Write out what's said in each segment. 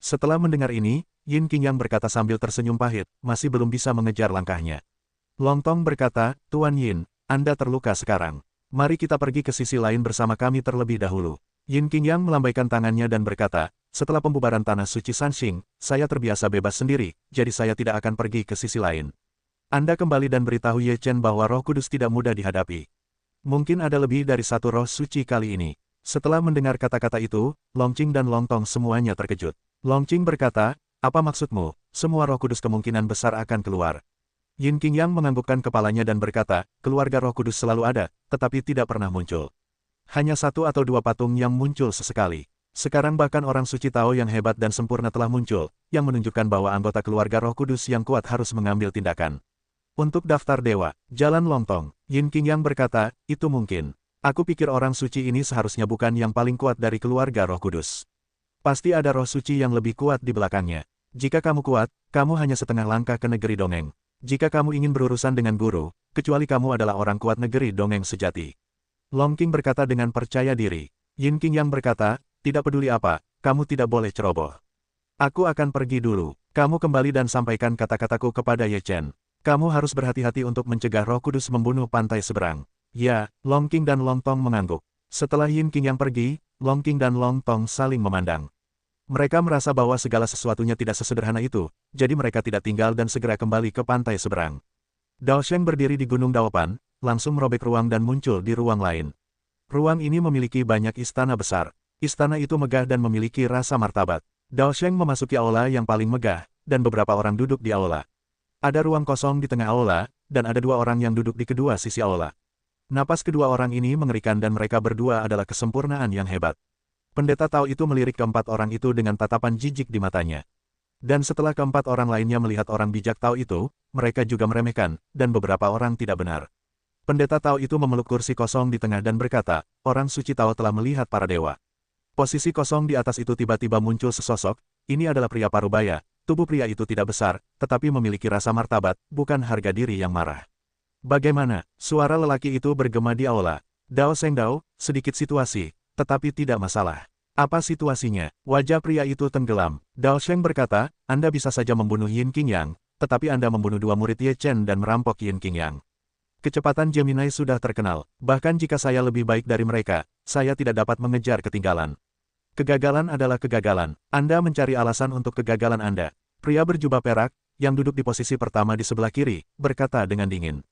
Setelah mendengar ini, Yin Qingyang berkata sambil tersenyum pahit, masih belum bisa mengejar langkahnya. Long Tong berkata, Tuan Yin, Anda terluka sekarang. Mari kita pergi ke sisi lain bersama kami terlebih dahulu. Yin Qingyang melambaikan tangannya dan berkata, setelah pembubaran tanah suci Sanxing, saya terbiasa bebas sendiri, jadi saya tidak akan pergi ke sisi lain. Anda kembali dan beritahu Ye Chen bahwa Roh Kudus tidak mudah dihadapi. Mungkin ada lebih dari satu roh suci kali ini. Setelah mendengar kata-kata itu, Long Qing dan Long Tong semuanya terkejut. Long Qing berkata, apa maksudmu? Semua Roh Kudus kemungkinan besar akan keluar. Yin Qingyang menganggukkan kepalanya dan berkata, keluarga Roh Kudus selalu ada, tetapi tidak pernah muncul. Hanya satu atau dua patung yang muncul sesekali. Sekarang bahkan orang suci Tao yang hebat dan sempurna telah muncul, yang menunjukkan bahwa anggota keluarga Roh Kudus yang kuat harus mengambil tindakan. Untuk daftar dewa, Jalan Lontong, Yin Qingyang berkata, itu mungkin. Aku pikir orang suci ini seharusnya bukan yang paling kuat dari keluarga Roh Kudus. Pasti ada roh suci yang lebih kuat di belakangnya. Jika kamu kuat, kamu hanya setengah langkah ke negeri dongeng. Jika kamu ingin berurusan dengan guru, kecuali kamu adalah orang kuat negeri dongeng sejati. Long Qing berkata dengan percaya diri. Yin Qingyang berkata, tidak peduli apa, kamu tidak boleh ceroboh. Aku akan pergi dulu. Kamu kembali dan sampaikan kata-kataku kepada Ye Chen. Kamu harus berhati-hati untuk mencegah Roh Kudus membunuh pantai seberang. Ya, Long Qing dan Long Tong mengangguk. Setelah Yin Qingyang pergi, Long Qing dan Long Tong saling memandang. Mereka merasa bahwa segala sesuatunya tidak sesederhana itu, jadi mereka tidak tinggal dan segera kembali ke pantai seberang. Dao Sheng berdiri di Gunung Daopan, langsung merobek ruang dan muncul di ruang lain. Ruang ini memiliki banyak istana besar. Istana itu megah dan memiliki rasa martabat. Dao Sheng memasuki aula yang paling megah, dan beberapa orang duduk di aula. Ada ruang kosong di tengah aula, dan ada dua orang yang duduk di kedua sisi aula. Napas kedua orang ini mengerikan dan mereka berdua adalah kesempurnaan yang hebat. Pendeta Tao itu melirik keempat orang itu dengan tatapan jijik di matanya. Dan setelah keempat orang lainnya melihat orang bijak Tao itu, mereka juga meremehkan, dan beberapa orang tidak benar. Pendeta Tao itu memeluk kursi kosong di tengah dan berkata, orang suci Tao telah melihat para dewa. Posisi kosong di atas itu tiba-tiba muncul sesosok, ini adalah pria parubaya, tubuh pria itu tidak besar, tetapi memiliki rasa martabat, bukan harga diri yang marah. Bagaimana? Suara lelaki itu bergema di aula. Dao Sheng Dao, sedikit situasi. Tetapi tidak masalah. Apa situasinya? Wajah pria itu tenggelam. Dao Sheng berkata, Anda bisa saja membunuh Yin Qingyang, tetapi Anda membunuh dua murid Ye Chen dan merampok Yin Qingyang. Kecepatan Gemini sudah terkenal, bahkan jika saya lebih baik dari mereka, saya tidak dapat mengejar ketinggalan. Kegagalan adalah kegagalan. Anda mencari alasan untuk kegagalan Anda. Pria berjubah perak, yang duduk di posisi pertama di sebelah kiri, berkata dengan dingin.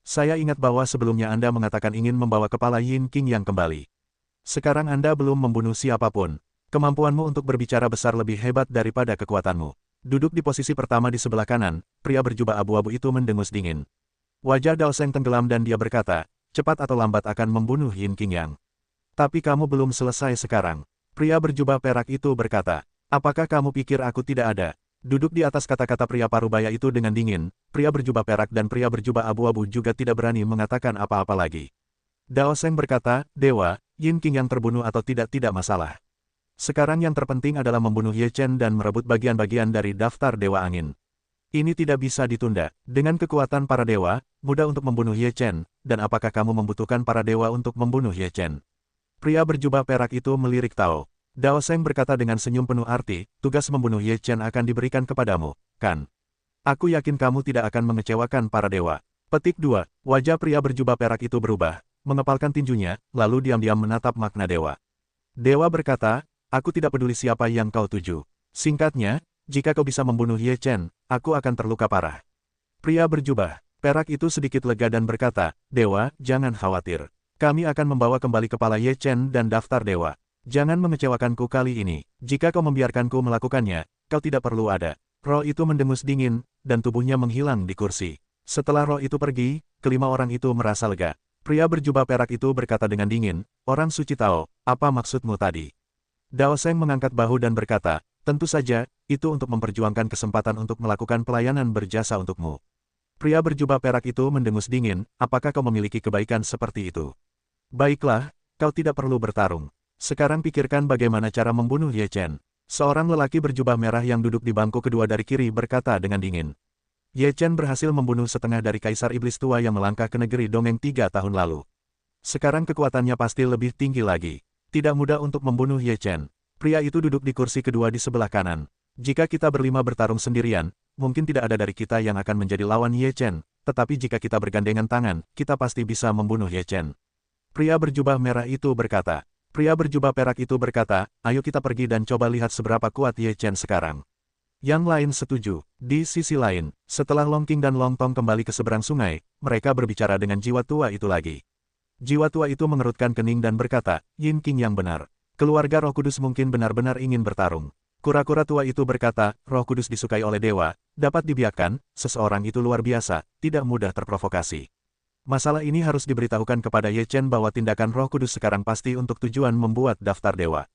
Saya ingat bahwa sebelumnya Anda mengatakan ingin membawa kepala Yin Qingyang kembali. Sekarang Anda belum membunuh siapapun. Kemampuanmu untuk berbicara besar lebih hebat daripada kekuatanmu. Duduk di posisi pertama di sebelah kanan, pria berjubah abu-abu itu mendengus dingin. Wajah Dao Sheng tenggelam dan dia berkata, cepat atau lambat akan membunuh Yin Qingyang. Tapi kamu belum selesai sekarang. Pria berjubah perak itu berkata, apakah kamu pikir aku tidak ada? Duduk di atas kata-kata pria parubaya itu dengan dingin, pria berjubah perak dan pria berjubah abu-abu juga tidak berani mengatakan apa-apa lagi. Dao Sheng berkata, Dewa, Yin Qingyang terbunuh atau tidak masalah. Sekarang yang terpenting adalah membunuh Ye Chen dan merebut bagian-bagian dari daftar Dewa Angin. Ini tidak bisa ditunda. Dengan kekuatan para dewa, mudah untuk membunuh Ye Chen, dan apakah kamu membutuhkan para dewa untuk membunuh Ye Chen? Pria berjubah perak itu melirik Tao. Dao Sheng berkata dengan senyum penuh arti, tugas membunuh Ye Chen akan diberikan kepadamu, kan? Aku yakin kamu tidak akan mengecewakan para dewa. Petik 2. Wajah pria berjubah perak itu berubah. Mengepalkan tinjunya, lalu diam-diam menatap makna dewa. Dewa berkata, aku tidak peduli siapa yang kau tuju. Singkatnya, jika kau bisa membunuh Ye Chen, aku akan terluka parah. Pria berjubah perak itu sedikit lega dan berkata, Dewa, jangan khawatir. Kami akan membawa kembali kepala Ye Chen dan daftar dewa. Jangan mengecewakanku kali ini. Jika kau membiarkanku melakukannya, kau tidak perlu ada. Roh itu mendengus dingin, dan tubuhnya menghilang di kursi. Setelah roh itu pergi, kelima orang itu merasa lega. Pria berjubah perak itu berkata dengan dingin, orang suci Tao, apa maksudmu tadi? Dao Sheng mengangkat bahu dan berkata, tentu saja, itu untuk memperjuangkan kesempatan untuk melakukan pelayanan berjasa untukmu. Pria berjubah perak itu mendengus dingin, apakah kau memiliki kebaikan seperti itu? Baiklah, kau tidak perlu bertarung. Sekarang pikirkan bagaimana cara membunuh Ye Chen. Seorang lelaki berjubah merah yang duduk di bangku kedua dari kiri berkata dengan dingin. Ye Chen berhasil membunuh setengah dari Kaisar Iblis Tua yang melangkah ke negeri dongeng 3 tahun lalu. Sekarang kekuatannya pasti lebih tinggi lagi. Tidak mudah untuk membunuh Ye Chen. Pria itu duduk di kursi kedua di sebelah kanan. Jika kita berlima bertarung sendirian, mungkin tidak ada dari kita yang akan menjadi lawan Ye Chen, tetapi jika kita bergandengan tangan, kita pasti bisa membunuh Ye Chen. Pria berjubah merah itu berkata. Pria berjubah perak itu berkata, ayo kita pergi dan coba lihat seberapa kuat Ye Chen sekarang. Yang lain setuju. Di sisi lain, setelah Long Qing dan Long Tong kembali ke seberang sungai, mereka berbicara dengan jiwa tua itu lagi. Jiwa tua itu mengerutkan kening dan berkata, Yin Qing yang benar. Keluarga Roh Kudus mungkin benar-benar ingin bertarung. Kura-kura tua itu berkata, Roh Kudus disukai oleh dewa, dapat dibiarkan, seseorang itu luar biasa, tidak mudah terprovokasi. Masalah ini harus diberitahukan kepada Ye Chen bahwa tindakan Roh Kudus sekarang pasti untuk tujuan membuat daftar dewa.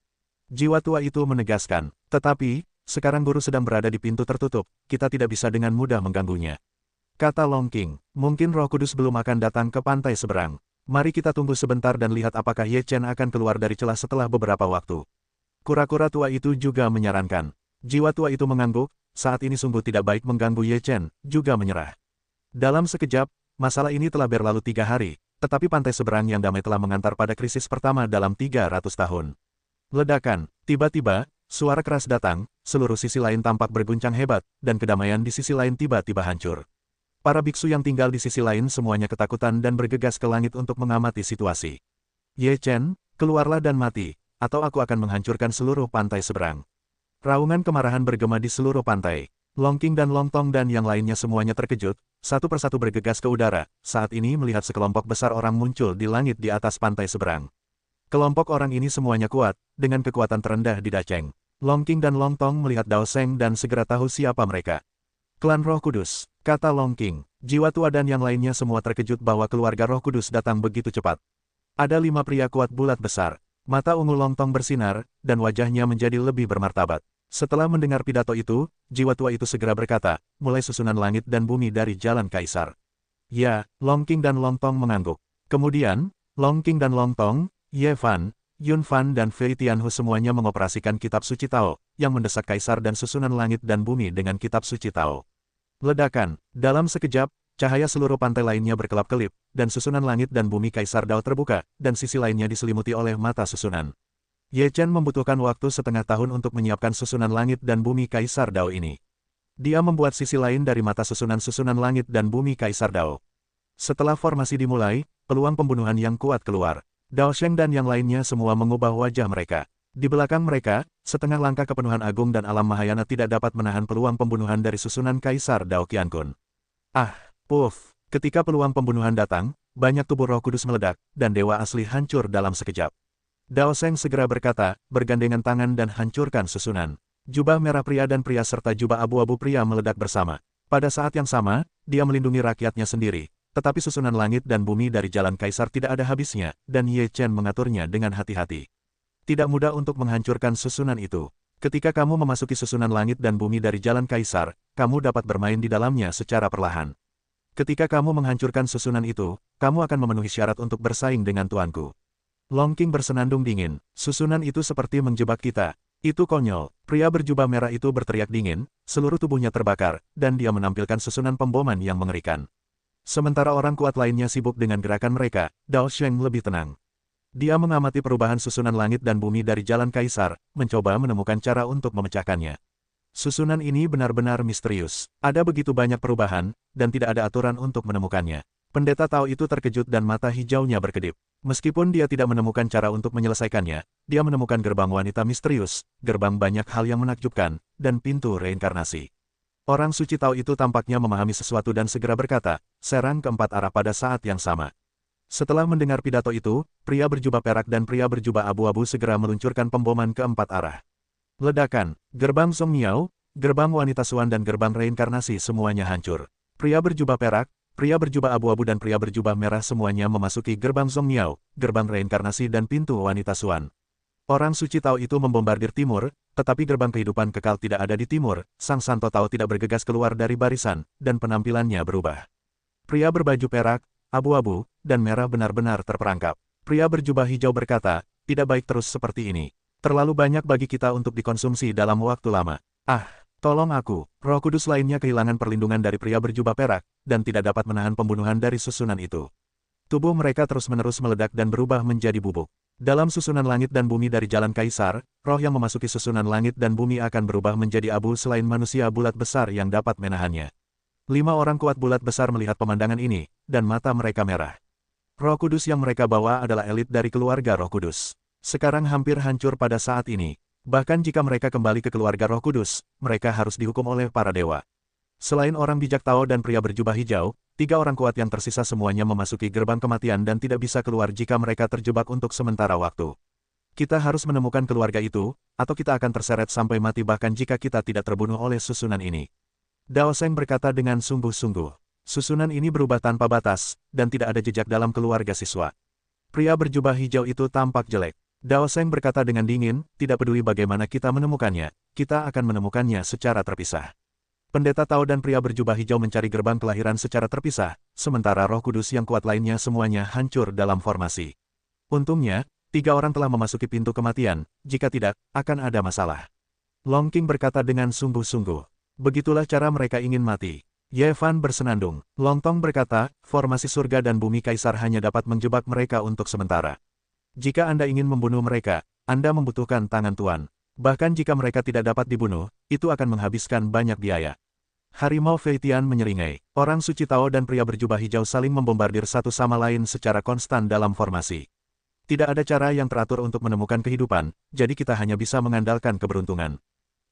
Jiwa tua itu menegaskan, tetapi, sekarang guru sedang berada di pintu tertutup, kita tidak bisa dengan mudah mengganggunya. Kata Long Qing, mungkin Roh Kudus belum akan datang ke pantai seberang. Mari kita tunggu sebentar dan lihat apakah Ye Chen akan keluar dari celah setelah beberapa waktu. Kura-kura tua itu juga menyarankan. Jiwa tua itu mengangguk, saat ini sungguh tidak baik mengganggu Ye Chen, juga menyerah. Dalam sekejap, masalah ini telah berlalu 3 hari, tetapi pantai seberang yang damai telah mengantar pada krisis pertama dalam 300 tahun. Ledakan, tiba-tiba, suara keras datang, seluruh sisi lain tampak berguncang hebat, dan kedamaian di sisi lain tiba-tiba hancur. Para biksu yang tinggal di sisi lain semuanya ketakutan dan bergegas ke langit untuk mengamati situasi. Ye Chen, keluarlah dan mati, atau aku akan menghancurkan seluruh pantai seberang. Raungan kemarahan bergema di seluruh pantai. Long Qing dan Long Tong dan yang lainnya semuanya terkejut, satu persatu bergegas ke udara, saat ini melihat sekelompok besar orang muncul di langit di atas pantai seberang. Kelompok orang ini semuanya kuat, dengan kekuatan terendah di Dacheng. Long Qing dan Long Tong melihat Dao Sheng dan segera tahu siapa mereka. Klan Roh Kudus, kata Long Qing. Jiwa tua dan yang lainnya semua terkejut bahwa keluarga Roh Kudus datang begitu cepat. Ada 5 pria kuat bulat besar. Mata ungu Long Tong bersinar, dan wajahnya menjadi lebih bermartabat. Setelah mendengar pidato itu, jiwa tua itu segera berkata, mulai susunan langit dan bumi dari Jalan Kaisar. Ya, Long Qing dan Long Tong mengangguk. Kemudian, Long Qing dan Long Tong, Ye Fan, Yun Fan dan Fei Tianhu semuanya mengoperasikan kitab suci Tao, yang mendesak Kaisar dan susunan langit dan bumi dengan kitab suci Tao. Ledakan, dalam sekejap, cahaya seluruh pantai lainnya berkelap-kelip, dan susunan langit dan bumi Kaisar Dao terbuka, dan sisi lainnya diselimuti oleh mata susunan. Ye Chen membutuhkan waktu setengah tahun untuk menyiapkan susunan langit dan bumi Kaisar Dao ini. Dia membuat sisi lain dari mata susunan-susunan langit dan bumi Kaisar Dao. Setelah formasi dimulai, peluang pembunuhan yang kuat keluar. Dao Sheng dan yang lainnya semua mengubah wajah mereka. Di belakang mereka, setengah langkah kepenuhan agung dan alam Mahayana tidak dapat menahan peluang pembunuhan dari susunan Kaisar Dao Qiankun. Ah, puff, ketika peluang pembunuhan datang, banyak tubuh Roh Kudus meledak, dan dewa asli hancur dalam sekejap. Dao Sheng segera berkata, bergandengan tangan dan hancurkan susunan. Jubah merah pria dan pria serta jubah abu-abu pria meledak bersama. Pada saat yang sama, dia melindungi rakyatnya sendiri. Tetapi susunan langit dan bumi dari Jalan Kaisar tidak ada habisnya, dan Ye Chen mengaturnya dengan hati-hati. Tidak mudah untuk menghancurkan susunan itu. Ketika kamu memasuki susunan langit dan bumi dari Jalan Kaisar, kamu dapat bermain di dalamnya secara perlahan. Ketika kamu menghancurkan susunan itu, kamu akan memenuhi syarat untuk bersaing dengan tuanku. Long Qing bersenandung dingin, susunan itu seperti menjebak kita. Itu konyol, pria berjubah merah itu berteriak dingin, seluruh tubuhnya terbakar, dan dia menampilkan susunan pemboman yang mengerikan. Sementara orang kuat lainnya sibuk dengan gerakan mereka, Dao Sheng lebih tenang. Dia mengamati perubahan susunan langit dan bumi dari Jalan Kaisar, mencoba menemukan cara untuk memecahkannya. Susunan ini benar-benar misterius. Ada begitu banyak perubahan, dan tidak ada aturan untuk menemukannya. Pendeta Tao itu terkejut dan mata hijaunya berkedip. Meskipun dia tidak menemukan cara untuk menyelesaikannya, dia menemukan gerbang wanita misterius, gerbang banyak hal yang menakjubkan, dan pintu reinkarnasi. Orang suci Tao itu tampaknya memahami sesuatu dan segera berkata, serang ke 4 arah pada saat yang sama. Setelah mendengar pidato itu, pria berjubah perak dan pria berjubah abu-abu segera meluncurkan pemboman ke 4 arah. Ledakan, gerbang Song Miao, gerbang wanita Suan dan gerbang reinkarnasi semuanya hancur. Pria berjubah perak, pria berjubah abu-abu dan pria berjubah merah semuanya memasuki gerbang Song Miao, gerbang reinkarnasi dan pintu wanita Suan. Orang suci Tao itu membombardir timur, tetapi gerbang kehidupan kekal tidak ada di timur, Sang Santo Tao tidak bergegas keluar dari barisan, dan penampilannya berubah. Pria berbaju perak, abu-abu, dan merah benar-benar terperangkap. Pria berjubah hijau berkata, tidak baik terus seperti ini. Terlalu banyak bagi kita untuk dikonsumsi dalam waktu lama. Ah, tolong aku. Roh Kudus lainnya kehilangan perlindungan dari pria berjubah perak, dan tidak dapat menahan pembunuhan dari susunan itu. Tubuh mereka terus-menerus meledak dan berubah menjadi bubuk. Dalam susunan langit dan bumi dari Jalan Kaisar, roh yang memasuki susunan langit dan bumi akan berubah menjadi abu selain manusia bulat besar yang dapat menahannya. 5 orang kuat bulat besar melihat pemandangan ini, dan mata mereka merah. Roh Kudus yang mereka bawa adalah elit dari keluarga Roh Kudus. Sekarang hampir hancur pada saat ini. Bahkan jika mereka kembali ke keluarga Roh Kudus, mereka harus dihukum oleh para dewa. Selain orang bijak Tao dan pria berjubah hijau, 3 orang kuat yang tersisa semuanya memasuki gerbang kematian dan tidak bisa keluar jika mereka terjebak untuk sementara waktu. Kita harus menemukan keluarga itu, atau kita akan terseret sampai mati bahkan jika kita tidak terbunuh oleh susunan ini. Dao Sheng berkata dengan sungguh-sungguh. Susunan ini berubah tanpa batas, dan tidak ada jejak dalam keluarga siswa. Pria berjubah hijau itu tampak jelek. Dao Sheng berkata dengan dingin, tidak peduli bagaimana kita menemukannya, kita akan menemukannya secara terpisah. Pendeta Tao dan pria berjubah hijau mencari gerbang kelahiran secara terpisah, sementara Roh Kudus yang kuat lainnya semuanya hancur dalam formasi. Untungnya, 3 orang telah memasuki pintu kematian, jika tidak, akan ada masalah. Long Qing berkata dengan sungguh-sungguh. Begitulah cara mereka ingin mati. Ye Fan bersenandung. Long Tong berkata, formasi surga dan bumi kaisar hanya dapat menjebak mereka untuk sementara. Jika Anda ingin membunuh mereka, Anda membutuhkan tangan Tuan. Bahkan jika mereka tidak dapat dibunuh, itu akan menghabiskan banyak biaya. Harimau Feitian menyeringai. Orang suci Tao dan pria berjubah hijau saling membombardir satu sama lain secara konstan dalam formasi. Tidak ada cara yang teratur untuk menemukan kehidupan, jadi kita hanya bisa mengandalkan keberuntungan.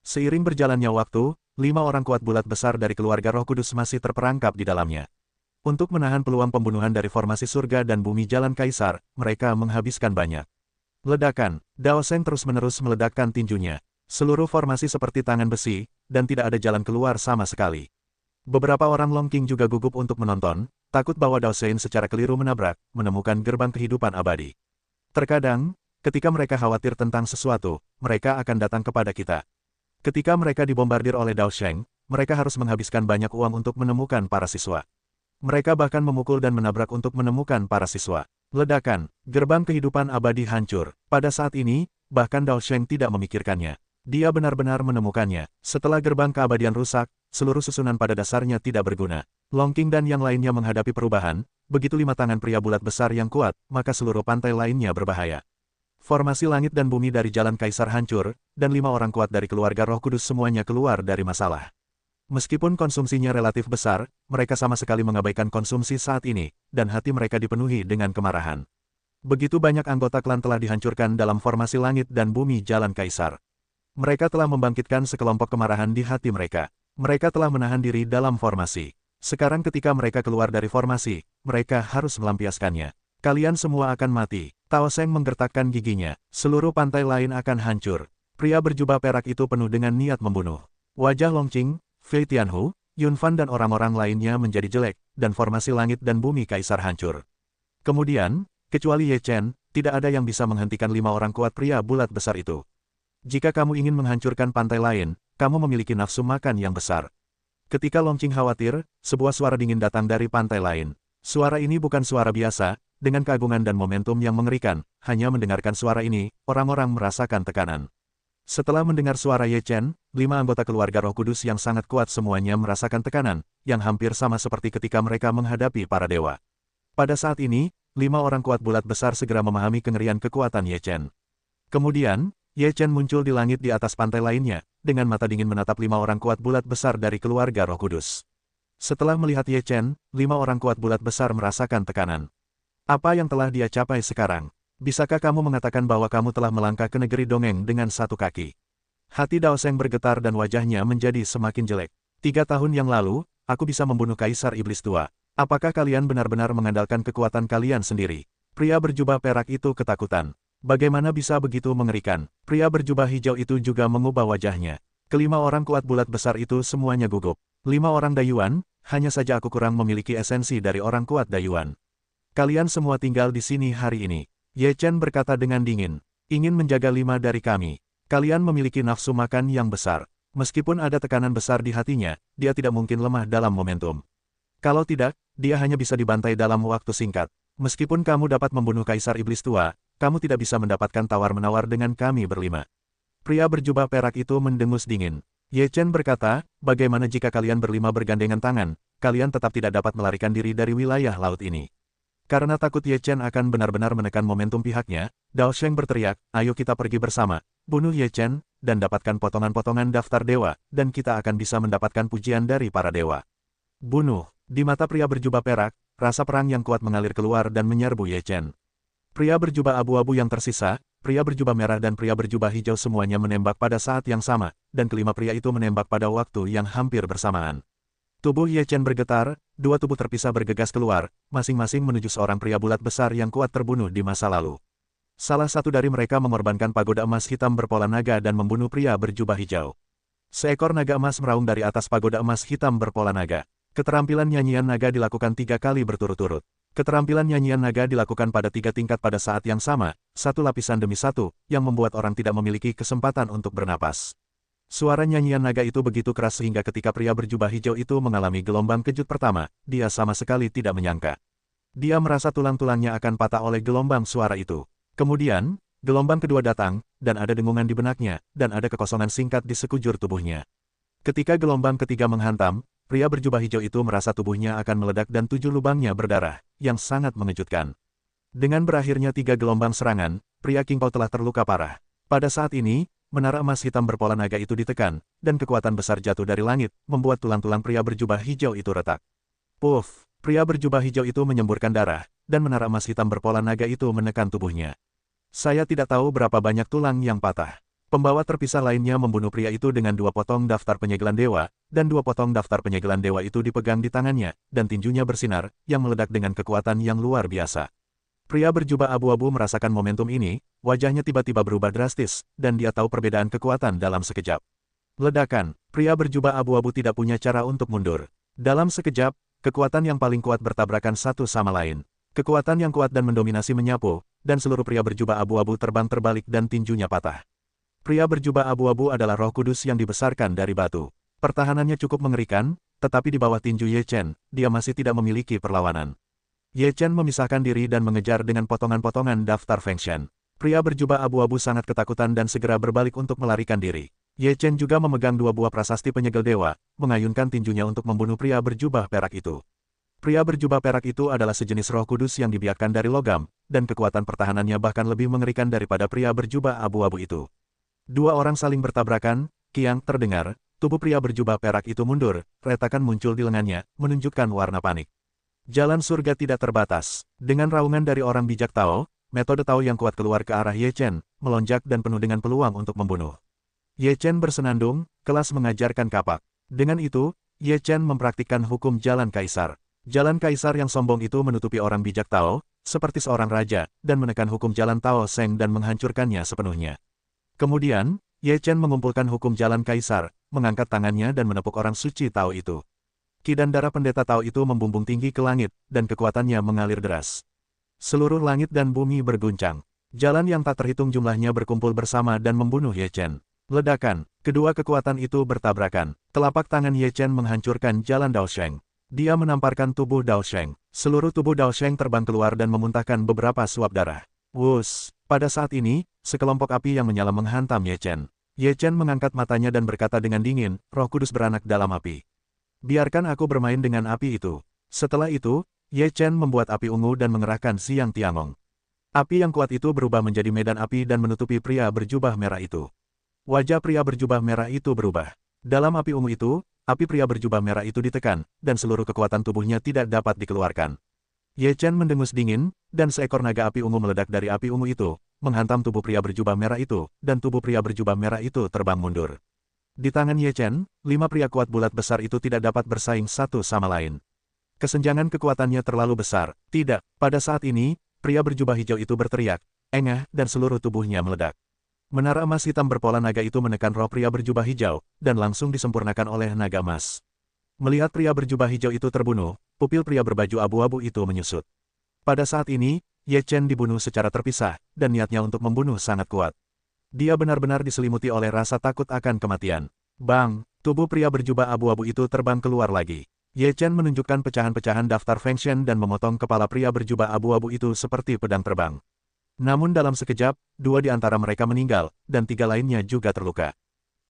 Seiring berjalannya waktu, 5 orang kuat bulat besar dari keluarga Roh Kudus masih terperangkap di dalamnya. Untuk menahan peluang pembunuhan dari formasi surga dan bumi Jalan Kaisar, mereka menghabiskan banyak. Ledakan. Dao Sheng terus-menerus meledakkan tinjunya. Seluruh formasi seperti tangan besi, dan tidak ada jalan keluar sama sekali. Beberapa orang Long Qing juga gugup untuk menonton, takut bahwa Dao Sheng secara keliru menemukan gerbang kehidupan abadi. Terkadang, ketika mereka khawatir tentang sesuatu, mereka akan datang kepada kita. Ketika mereka dibombardir oleh Dao Sheng, mereka harus menghabiskan banyak uang untuk menemukan para siswa. Mereka bahkan memukul dan menabrak untuk menemukan para siswa. Ledakan. Gerbang kehidupan abadi hancur. Pada saat ini, bahkan Dao Sheng tidak memikirkannya. Dia benar-benar menemukannya. Setelah gerbang keabadian rusak, seluruh susunan pada dasarnya tidak berguna. Long Qing dan yang lainnya menghadapi perubahan, begitu 5 tangan pria bulat besar yang kuat, maka seluruh pantai lainnya berbahaya. Formasi langit dan bumi dari Jalan Kaisar hancur, dan 5 orang kuat dari keluarga Roh Kudus semuanya keluar dari masalah. Meskipun konsumsinya relatif besar, mereka sama sekali mengabaikan konsumsi saat ini, dan hati mereka dipenuhi dengan kemarahan. Begitu banyak anggota klan telah dihancurkan dalam formasi langit dan bumi Jalan Kaisar. Mereka telah membangkitkan sekelompok kemarahan di hati mereka. Mereka telah menahan diri dalam formasi. Sekarang ketika mereka keluar dari formasi, mereka harus melampiaskannya. Kalian semua akan mati. Tao Sheng menggertakkan giginya. Seluruh pantai lain akan hancur. Pria berjubah perak itu penuh dengan niat membunuh. Wajah Long Qing, Fei Tianhu, Yun Fan dan orang-orang lainnya menjadi jelek, dan formasi langit dan bumi kaisar hancur. Kemudian, kecuali Ye Chen, tidak ada yang bisa menghentikan 5 orang kuat pria bulat besar itu. Jika kamu ingin menghancurkan pantai lain, kamu memiliki nafsu makan yang besar. Ketika Long Qing khawatir, sebuah suara dingin datang dari pantai lain. Suara ini bukan suara biasa, dengan keagungan dan momentum yang mengerikan. Hanya mendengarkan suara ini, orang-orang merasakan tekanan. Setelah mendengar suara Ye Chen, 5 anggota keluarga Roh Kudus yang sangat kuat semuanya merasakan tekanan, yang hampir sama seperti ketika mereka menghadapi para dewa. Pada saat ini, 5 orang kuat bulat besar segera memahami kengerian kekuatan Ye Chen. Kemudian, Ye Chen muncul di langit di atas pantai lainnya, dengan mata dingin menatap 5 orang kuat bulat besar dari keluarga Roh Kudus. Setelah melihat Ye Chen, 5 orang kuat bulat besar merasakan tekanan. Apa yang telah dia capai sekarang? Bisakah kamu mengatakan bahwa kamu telah melangkah ke negeri dongeng dengan 1 kaki? Hati Dao Sheng bergetar dan wajahnya menjadi semakin jelek. 3 tahun yang lalu, aku bisa membunuh Kaisar Iblis Tua. Apakah kalian benar-benar mengandalkan kekuatan kalian sendiri? Pria berjubah perak itu ketakutan. Bagaimana bisa begitu mengerikan? Pria berjubah hijau itu juga mengubah wajahnya. Kelima orang kuat bulat besar itu semuanya gugup. 5 orang Dayuan, hanya saja aku kurang memiliki esensi dari orang kuat Dayuan. Kalian semua tinggal di sini hari ini. Ye Chen berkata dengan dingin. Ingin menjaga 5 dari kami. Kalian memiliki nafsu makan yang besar. Meskipun ada tekanan besar di hatinya, dia tidak mungkin lemah dalam momentum. Kalau tidak, dia hanya bisa dibantai dalam waktu singkat. Meskipun kamu dapat membunuh Kaisar Iblis Tua, kamu tidak bisa mendapatkan tawar-menawar dengan kami berlima. Pria berjubah perak itu mendengus dingin. Ye Chen berkata, bagaimana jika kalian berlima bergandengan tangan, kalian tetap tidak dapat melarikan diri dari wilayah laut ini. Karena takut Ye Chen akan benar-benar menekan momentum pihaknya, Dao Sheng berteriak, ayo kita pergi bersama, bunuh Ye Chen, dan dapatkan potongan-potongan daftar dewa, dan kita akan bisa mendapatkan pujian dari para dewa. Bunuh. Di mata pria berjubah perak, rasa perang yang kuat mengalir keluar dan menyerbu Ye Chen. Pria berjubah abu-abu yang tersisa, pria berjubah merah dan pria berjubah hijau semuanya menembak pada saat yang sama, dan kelima pria itu menembak pada waktu yang hampir bersamaan. Tubuh Ye Chen bergetar, dua tubuh terpisah bergegas keluar, masing-masing menuju seorang pria bulat besar yang kuat terbunuh di masa lalu. Salah satu dari mereka mengorbankan pagoda emas hitam berpola naga dan membunuh pria berjubah hijau. Seekor naga emas meraung dari atas pagoda emas hitam berpola naga. Keterampilan nyanyian naga dilakukan 3 kali berturut-turut. Keterampilan nyanyian naga dilakukan pada 3 tingkat pada saat yang sama, satu lapisan demi satu, yang membuat orang tidak memiliki kesempatan untuk bernapas. Suara nyanyian naga itu begitu keras sehingga ketika pria berjubah hijau itu mengalami gelombang kejut pertama, dia sama sekali tidak menyangka. Dia merasa tulang-tulangnya akan patah oleh gelombang suara itu. Kemudian, gelombang kedua datang, dan ada dengungan di benaknya, dan ada kekosongan singkat di sekujur tubuhnya. Ketika gelombang ketiga menghantam, pria berjubah hijau itu merasa tubuhnya akan meledak dan 7 lubangnya berdarah, yang sangat mengejutkan. Dengan berakhirnya 3 gelombang serangan, pria King Pao telah terluka parah. Pada saat ini, menara emas hitam berpola naga itu ditekan, dan kekuatan besar jatuh dari langit, membuat tulang-tulang pria berjubah hijau itu retak. Puff! Pria berjubah hijau itu menyemburkan darah, dan menara emas hitam berpola naga itu menekan tubuhnya. Saya tidak tahu berapa banyak tulang yang patah. Pembawa terpisah lainnya membunuh pria itu dengan 2 potong daftar penyegelan dewa, dan 2 potong daftar penyegelan dewa itu dipegang di tangannya, dan tinjunya bersinar, yang meledak dengan kekuatan yang luar biasa. Pria berjubah abu-abu merasakan momentum ini, wajahnya tiba-tiba berubah drastis, dan dia tahu perbedaan kekuatan dalam sekejap. Ledakan, pria berjubah abu-abu tidak punya cara untuk mundur. Dalam sekejap, kekuatan yang paling kuat bertabrakan satu sama lain. Kekuatan yang kuat dan mendominasi menyapu, dan seluruh pria berjubah abu-abu terbang terbalik dan tinjunya patah. Pria berjubah abu-abu adalah roh kudus yang dibesarkan dari batu. Pertahanannya cukup mengerikan, tetapi di bawah tinju Ye Chen, dia masih tidak memiliki perlawanan. Ye Chen memisahkan diri dan mengejar dengan potongan-potongan daftar Feng Shen. Pria berjubah abu-abu sangat ketakutan dan segera berbalik untuk melarikan diri. Ye Chen juga memegang 2 buah prasasti penyegel dewa, mengayunkan tinjunya untuk membunuh pria berjubah perak itu. Pria berjubah perak itu adalah sejenis roh kudus yang dibiarkan dari logam, dan kekuatan pertahanannya bahkan lebih mengerikan daripada pria berjubah abu-abu itu. 2 orang saling bertabrakan, kiang terdengar, tubuh pria berjubah perak itu mundur, retakan muncul di lengannya, menunjukkan warna panik. Jalan surga tidak terbatas. Dengan raungan dari orang bijak Tao, metode Tao yang kuat keluar ke arah Ye Chen, melonjak dan penuh dengan peluang untuk membunuh. Ye Chen bersenandung, kelas mengajarkan kapak. Dengan itu, Ye Chen mempraktikkan hukum jalan kaisar. Jalan kaisar yang sombong itu menutupi orang bijak Tao, seperti seorang raja, dan menekan hukum jalan Tao Seng dan menghancurkannya sepenuhnya. Kemudian, Ye Chen mengumpulkan hukum jalan kaisar, mengangkat tangannya dan menepuk orang suci Tao itu. Ki dan darah pendeta Tao itu membumbung tinggi ke langit, dan kekuatannya mengalir deras. Seluruh langit dan bumi berguncang. Jalan yang tak terhitung jumlahnya berkumpul bersama dan membunuh Ye Chen. Ledakan, kedua kekuatan itu bertabrakan. Telapak tangan Ye Chen menghancurkan jalan Dao Sheng. Dia menamparkan tubuh Dao Sheng. Seluruh tubuh Dao Sheng terbang keluar dan memuntahkan beberapa suap darah. Wus! Pada saat ini, sekelompok api yang menyala menghantam Ye Chen. Ye Chen mengangkat matanya dan berkata dengan dingin, Roh Kudus beranak dalam api. Biarkan aku bermain dengan api itu. Setelah itu, Ye Chen membuat api ungu dan mengerahkan Siang Tiangong. Api yang kuat itu berubah menjadi medan api dan menutupi pria berjubah merah itu. Wajah pria berjubah merah itu berubah. Dalam api ungu itu, api pria berjubah merah itu ditekan, dan seluruh kekuatan tubuhnya tidak dapat dikeluarkan. Ye Chen mendengus dingin, dan seekor naga api ungu meledak dari api ungu itu, menghantam tubuh pria berjubah merah itu, dan tubuh pria berjubah merah itu terbang mundur. Di tangan Ye Chen, 5 pria kuat bulat besar itu tidak dapat bersaing satu sama lain. Kesenjangan kekuatannya terlalu besar. Tidak, pada saat ini, pria berjubah hijau itu berteriak, engah, dan seluruh tubuhnya meledak. Menara emas hitam berpola naga itu menekan roh pria berjubah hijau, dan langsung disempurnakan oleh naga emas. Melihat pria berjubah hijau itu terbunuh, pupil pria berbaju abu-abu itu menyusut. Pada saat ini, Ye Chen dibunuh secara terpisah, dan niatnya untuk membunuh sangat kuat. Dia benar-benar diselimuti oleh rasa takut akan kematian. Bang! Tubuh pria berjubah abu-abu itu terbang keluar lagi. Ye Chen menunjukkan pecahan-pecahan daftar Feng Shen dan memotong kepala pria berjubah abu-abu itu seperti pedang terbang. Namun dalam sekejap, 2 di antara mereka meninggal, dan 3 lainnya juga terluka.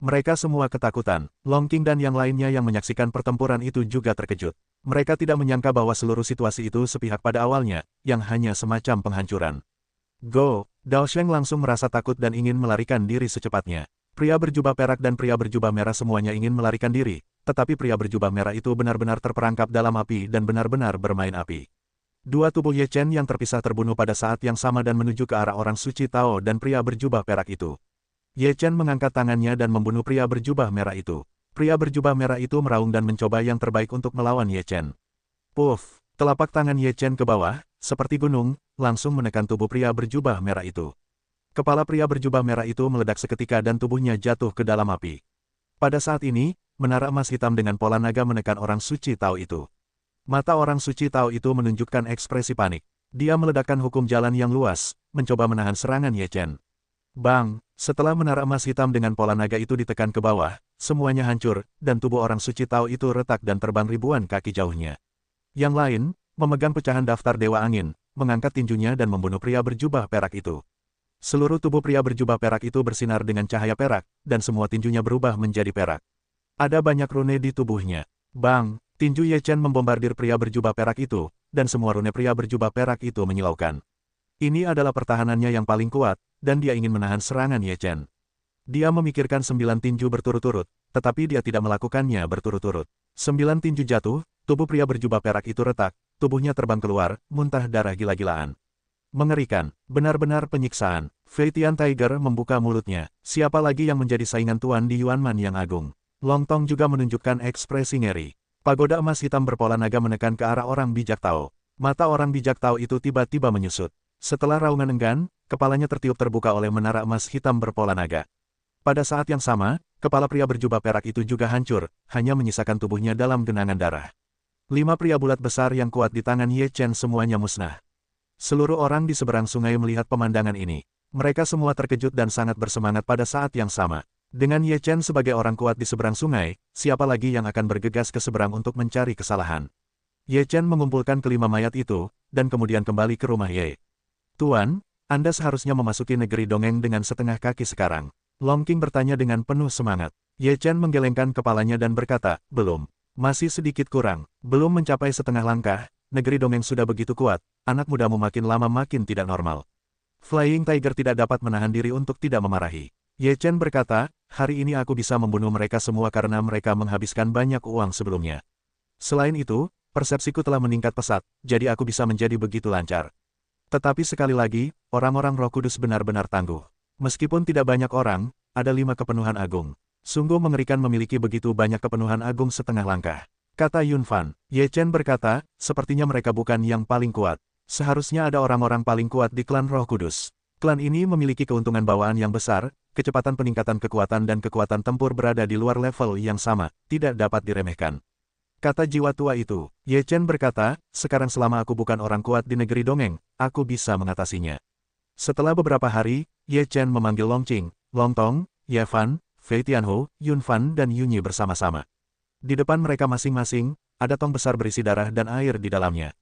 Mereka semua ketakutan. Long Qing dan yang lainnya yang menyaksikan pertempuran itu juga terkejut. Mereka tidak menyangka bahwa seluruh situasi itu sepihak pada awalnya, yang hanya semacam penghancuran. Go! Dao Sheng langsung merasa takut dan ingin melarikan diri secepatnya. Pria berjubah perak dan pria berjubah merah semuanya ingin melarikan diri, tetapi pria berjubah merah itu benar-benar terperangkap dalam api dan benar-benar bermain api. Dua tubuh Ye Chen yang terpisah terbunuh pada saat yang sama dan menuju ke arah orang suci Tao dan pria berjubah perak itu. Ye Chen mengangkat tangannya dan membunuh pria berjubah merah itu. Pria berjubah merah itu meraung dan mencoba yang terbaik untuk melawan Ye Chen. Puff! Telapak tangan Ye Chen ke bawah, seperti gunung, langsung menekan tubuh pria berjubah merah itu. Kepala pria berjubah merah itu meledak seketika dan tubuhnya jatuh ke dalam api. Pada saat ini, menara emas hitam dengan pola naga menekan orang suci Tao itu. Mata orang suci Tao itu menunjukkan ekspresi panik. Dia meledakkan hukum jalan yang luas, mencoba menahan serangan Ye Chen. Bang! Setelah menara emas hitam dengan pola naga itu ditekan ke bawah, semuanya hancur, dan tubuh orang suci Tao itu retak dan terbang ribuan kaki jauhnya. Yang lain, memegang pecahan daftar Dewa Angin, mengangkat tinjunya dan membunuh pria berjubah perak itu. Seluruh tubuh pria berjubah perak itu bersinar dengan cahaya perak, dan semua tinjunya berubah menjadi perak. Ada banyak rune di tubuhnya. Bang! Tinju Ye Chen membombardir pria berjubah perak itu, dan semua rune pria berjubah perak itu menyilaukan. Ini adalah pertahanannya yang paling kuat, dan dia ingin menahan serangan Ye Chen. Dia memikirkan 9 tinju berturut-turut, tetapi dia tidak melakukannya berturut-turut. 9 tinju jatuh, tubuh pria berjubah perak itu retak, tubuhnya terbang keluar, muntah darah gila-gilaan. Mengerikan, benar-benar penyiksaan. Fei Tian Tiger membuka mulutnya. Siapa lagi yang menjadi saingan Tuan di Yuanman yang agung? Long Tong juga menunjukkan ekspresi ngeri. Pagoda emas hitam berpola naga menekan ke arah orang bijak Tao. Mata orang bijak Tao itu tiba-tiba menyusut. Setelah raungan enggan, kepalanya tertiup terbuka oleh menara emas hitam berpola naga. Pada saat yang sama, kepala pria berjubah perak itu juga hancur, hanya menyisakan tubuhnya dalam genangan darah. 5 pria bulat besar yang kuat di tangan Ye Chen semuanya musnah. Seluruh orang di seberang sungai melihat pemandangan ini. Mereka semua terkejut dan sangat bersemangat pada saat yang sama. Dengan Ye Chen sebagai orang kuat di seberang sungai, siapa lagi yang akan bergegas ke seberang untuk mencari kesalahan? Ye Chen mengumpulkan kelima mayat itu, dan kemudian kembali ke rumah Ye. Tuan, Anda seharusnya memasuki negeri dongeng dengan setengah kaki sekarang. Long Qing bertanya dengan penuh semangat. Ye Chen menggelengkan kepalanya dan berkata, belum. Masih sedikit kurang. Belum mencapai setengah langkah, negeri dongeng sudah begitu kuat, anak mudamu makin lama makin tidak normal. Flying Tiger tidak dapat menahan diri untuk tidak memarahi. Ye Chen berkata, hari ini aku bisa membunuh mereka semua karena mereka menghabiskan banyak uang sebelumnya. Selain itu, persepsiku telah meningkat pesat, jadi aku bisa menjadi begitu lancar. Tetapi sekali lagi, orang-orang Roh Kudus benar-benar tangguh. Meskipun tidak banyak orang, ada 5 kepenuhan agung. Sungguh mengerikan memiliki begitu banyak kepenuhan agung setengah langkah. Kata Yun Fan. Ye Chen berkata, sepertinya mereka bukan yang paling kuat. Seharusnya ada orang-orang paling kuat di klan Roh Kudus. Klan ini memiliki keuntungan bawaan yang besar, kecepatan peningkatan kekuatan dan kekuatan tempur berada di luar level yang sama, tidak dapat diremehkan. Kata jiwa tua itu. Ye Chen berkata, sekarang selama aku bukan orang kuat di negeri dongeng, aku bisa mengatasinya. Setelah beberapa hari, Ye Chen memanggil Long Qing, Long Tong, Ye Fan, Fei Tianhu, Yun Fan dan Yunyi bersama-sama. Di depan mereka masing-masing, ada tong besar berisi darah dan air di dalamnya.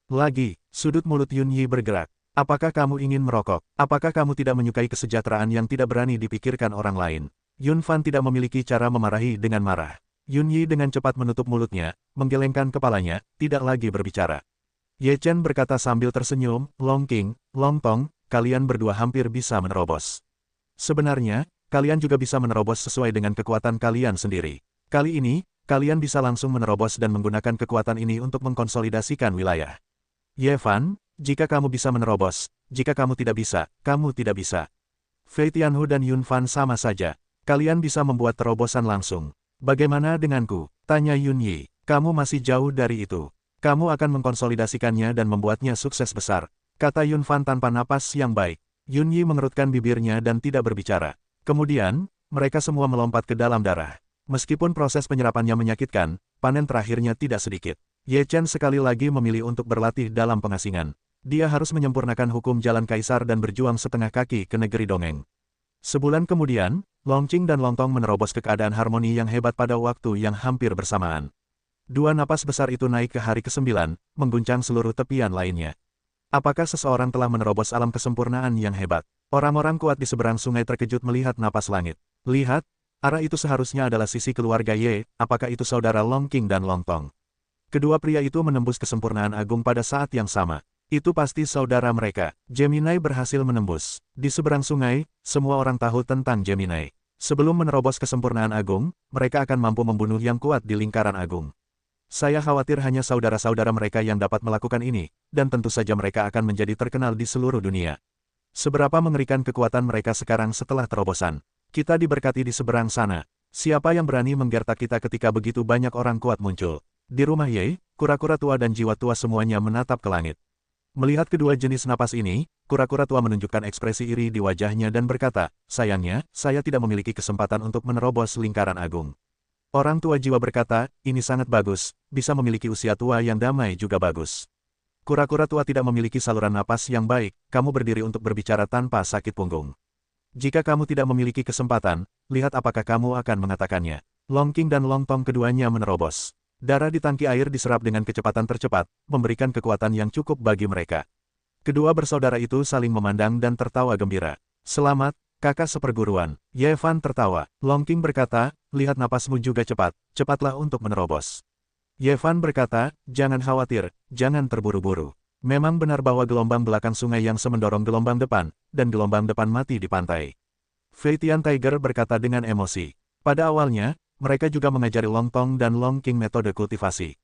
Lagi, sudut mulut Yunyi bergerak. Apakah kamu ingin merokok? Apakah kamu tidak menyukai kesejahteraan yang tidak berani dipikirkan orang lain? Yun Fan tidak memiliki cara memarahi dengan marah. Yunyi dengan cepat menutup mulutnya, menggelengkan kepalanya, tidak lagi berbicara. Ye Chen berkata sambil tersenyum, Long Qing, Long Tong, kalian berdua hampir bisa menerobos. Sebenarnya, kalian juga bisa menerobos sesuai dengan kekuatan kalian sendiri. Kali ini, kalian bisa langsung menerobos dan menggunakan kekuatan ini untuk mengkonsolidasikan wilayah. Ye Fan, jika kamu bisa menerobos, jika kamu tidak bisa, kamu tidak bisa. Fei Tianhu dan Yun Fan sama saja. Kalian bisa membuat terobosan langsung. Bagaimana denganku? Tanya Yunyi. Kamu masih jauh dari itu. Kamu akan mengkonsolidasikannya dan membuatnya sukses besar. Kata Yun Fan tanpa napas yang baik. Yunyi mengerutkan bibirnya dan tidak berbicara. Kemudian, mereka semua melompat ke dalam darah. Meskipun proses penyerapannya menyakitkan, panen terakhirnya tidak sedikit. Ye Chen sekali lagi memilih untuk berlatih dalam pengasingan. Dia harus menyempurnakan hukum jalan kaisar dan berjuang setengah kaki ke negeri dongeng. Sebulan kemudian, Long Qing dan Long Tong menerobos ke keadaan harmoni yang hebat pada waktu yang hampir bersamaan. 2 napas besar itu naik ke hari ke-9, mengguncang seluruh tepian lainnya. Apakah seseorang telah menerobos alam kesempurnaan yang hebat? Orang-orang kuat di seberang sungai terkejut melihat napas langit. Lihat, arah itu seharusnya adalah sisi keluarga Ye, apakah itu saudara Long Qing dan Long Tong? Kedua pria itu menembus kesempurnaan agung pada saat yang sama. Itu pasti saudara mereka. Gemini berhasil menembus. Di seberang sungai, semua orang tahu tentang Gemini. Sebelum menerobos kesempurnaan agung, mereka akan mampu membunuh yang kuat di lingkaran agung. Saya khawatir hanya saudara-saudara mereka yang dapat melakukan ini, dan tentu saja mereka akan menjadi terkenal di seluruh dunia. Seberapa mengerikan kekuatan mereka sekarang setelah terobosan. Kita diberkati di seberang sana. Siapa yang berani menggertak kita ketika begitu banyak orang kuat muncul? Di rumah Ye, kura-kura tua dan jiwa tua semuanya menatap ke langit. Melihat kedua jenis napas ini, kura-kura tua menunjukkan ekspresi iri di wajahnya dan berkata, sayangnya, saya tidak memiliki kesempatan untuk menerobos lingkaran agung. Orang tua jiwa berkata, ini sangat bagus, bisa memiliki usia tua yang damai juga bagus. Kura-kura tua tidak memiliki saluran napas yang baik, kamu berdiri untuk berbicara tanpa sakit punggung. Jika kamu tidak memiliki kesempatan, lihat apakah kamu akan mengatakannya. Long King dan Long Tong keduanya menerobos. Darah di tangki air diserap dengan kecepatan tercepat, memberikan kekuatan yang cukup bagi mereka. Kedua bersaudara itu saling memandang dan tertawa gembira. Selamat, kakak seperguruan. Ye Fan tertawa. Long King berkata, lihat napasmu juga cepat, cepatlah untuk menerobos. Ye Fan berkata, jangan khawatir, jangan terburu-buru. Memang benar bahwa gelombang belakang sungai yang mendorong gelombang depan, dan gelombang depan mati di pantai. Fei Tian Tiger berkata dengan emosi. Pada awalnya, mereka juga mengajari Long Tong dan Long King metode kultivasi.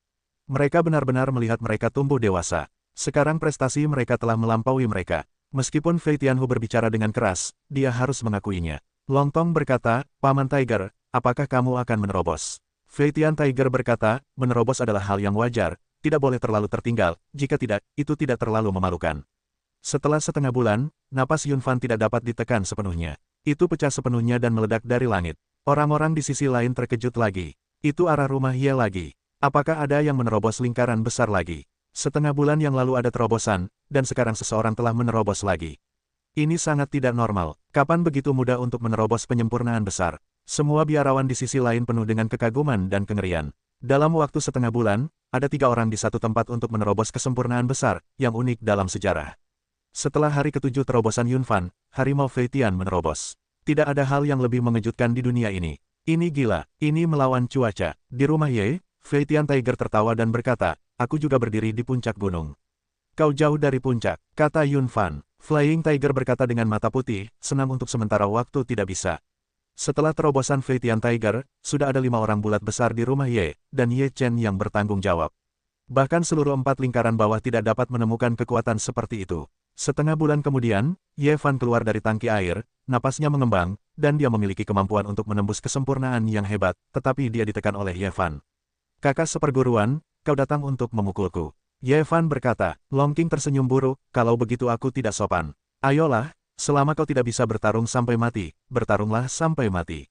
Mereka benar-benar melihat mereka tumbuh dewasa. Sekarang prestasi mereka telah melampaui mereka. Meskipun Fei Tianhu berbicara dengan keras, dia harus mengakuinya. Long Tong berkata, Paman Tiger, apakah kamu akan menerobos? Fei Tian Tiger berkata, menerobos adalah hal yang wajar, tidak boleh terlalu tertinggal, jika tidak, itu tidak terlalu memalukan. Setelah setengah bulan, napas Yun Fan tidak dapat ditekan sepenuhnya. Itu pecah sepenuhnya dan meledak dari langit. Orang-orang di sisi lain terkejut lagi. Itu arah rumah Ye lagi. Apakah ada yang menerobos lingkaran besar lagi? Setengah bulan yang lalu ada terobosan, dan sekarang seseorang telah menerobos lagi. Ini sangat tidak normal. Kapan begitu mudah untuk menerobos penyempurnaan besar? Semua biarawan di sisi lain penuh dengan kekaguman dan kengerian. Dalam waktu setengah bulan, ada 3 orang di satu tempat untuk menerobos kesempurnaan besar, yang unik dalam sejarah. Setelah hari ke-7 terobosan Yun Fan, Harimau Fei Tian menerobos. Tidak ada hal yang lebih mengejutkan di dunia ini. Ini gila, ini melawan cuaca. Di rumah Ye, Fei Tian Tiger tertawa dan berkata, aku juga berdiri di puncak gunung. Kau jauh dari puncak, kata Yun Fan. Flying Tiger berkata dengan mata putih, senang untuk sementara waktu tidak bisa. Setelah terobosan Fei Tian Tiger, sudah ada 5 orang bulat besar di rumah Ye, dan Ye Chen yang bertanggung jawab. Bahkan seluruh 4 lingkaran bawah tidak dapat menemukan kekuatan seperti itu. Setengah bulan kemudian, Ye Fan keluar dari tangki air, napasnya mengembang, dan dia memiliki kemampuan untuk menembus kesempurnaan yang hebat, tetapi dia ditekan oleh Ye Fan. Kakak seperguruan, kau datang untuk memukulku. Ye Fan berkata, Long King tersenyum buruk, kalau begitu aku tidak sopan. Ayolah, selama kau tidak bisa bertarung sampai mati, bertarunglah sampai mati.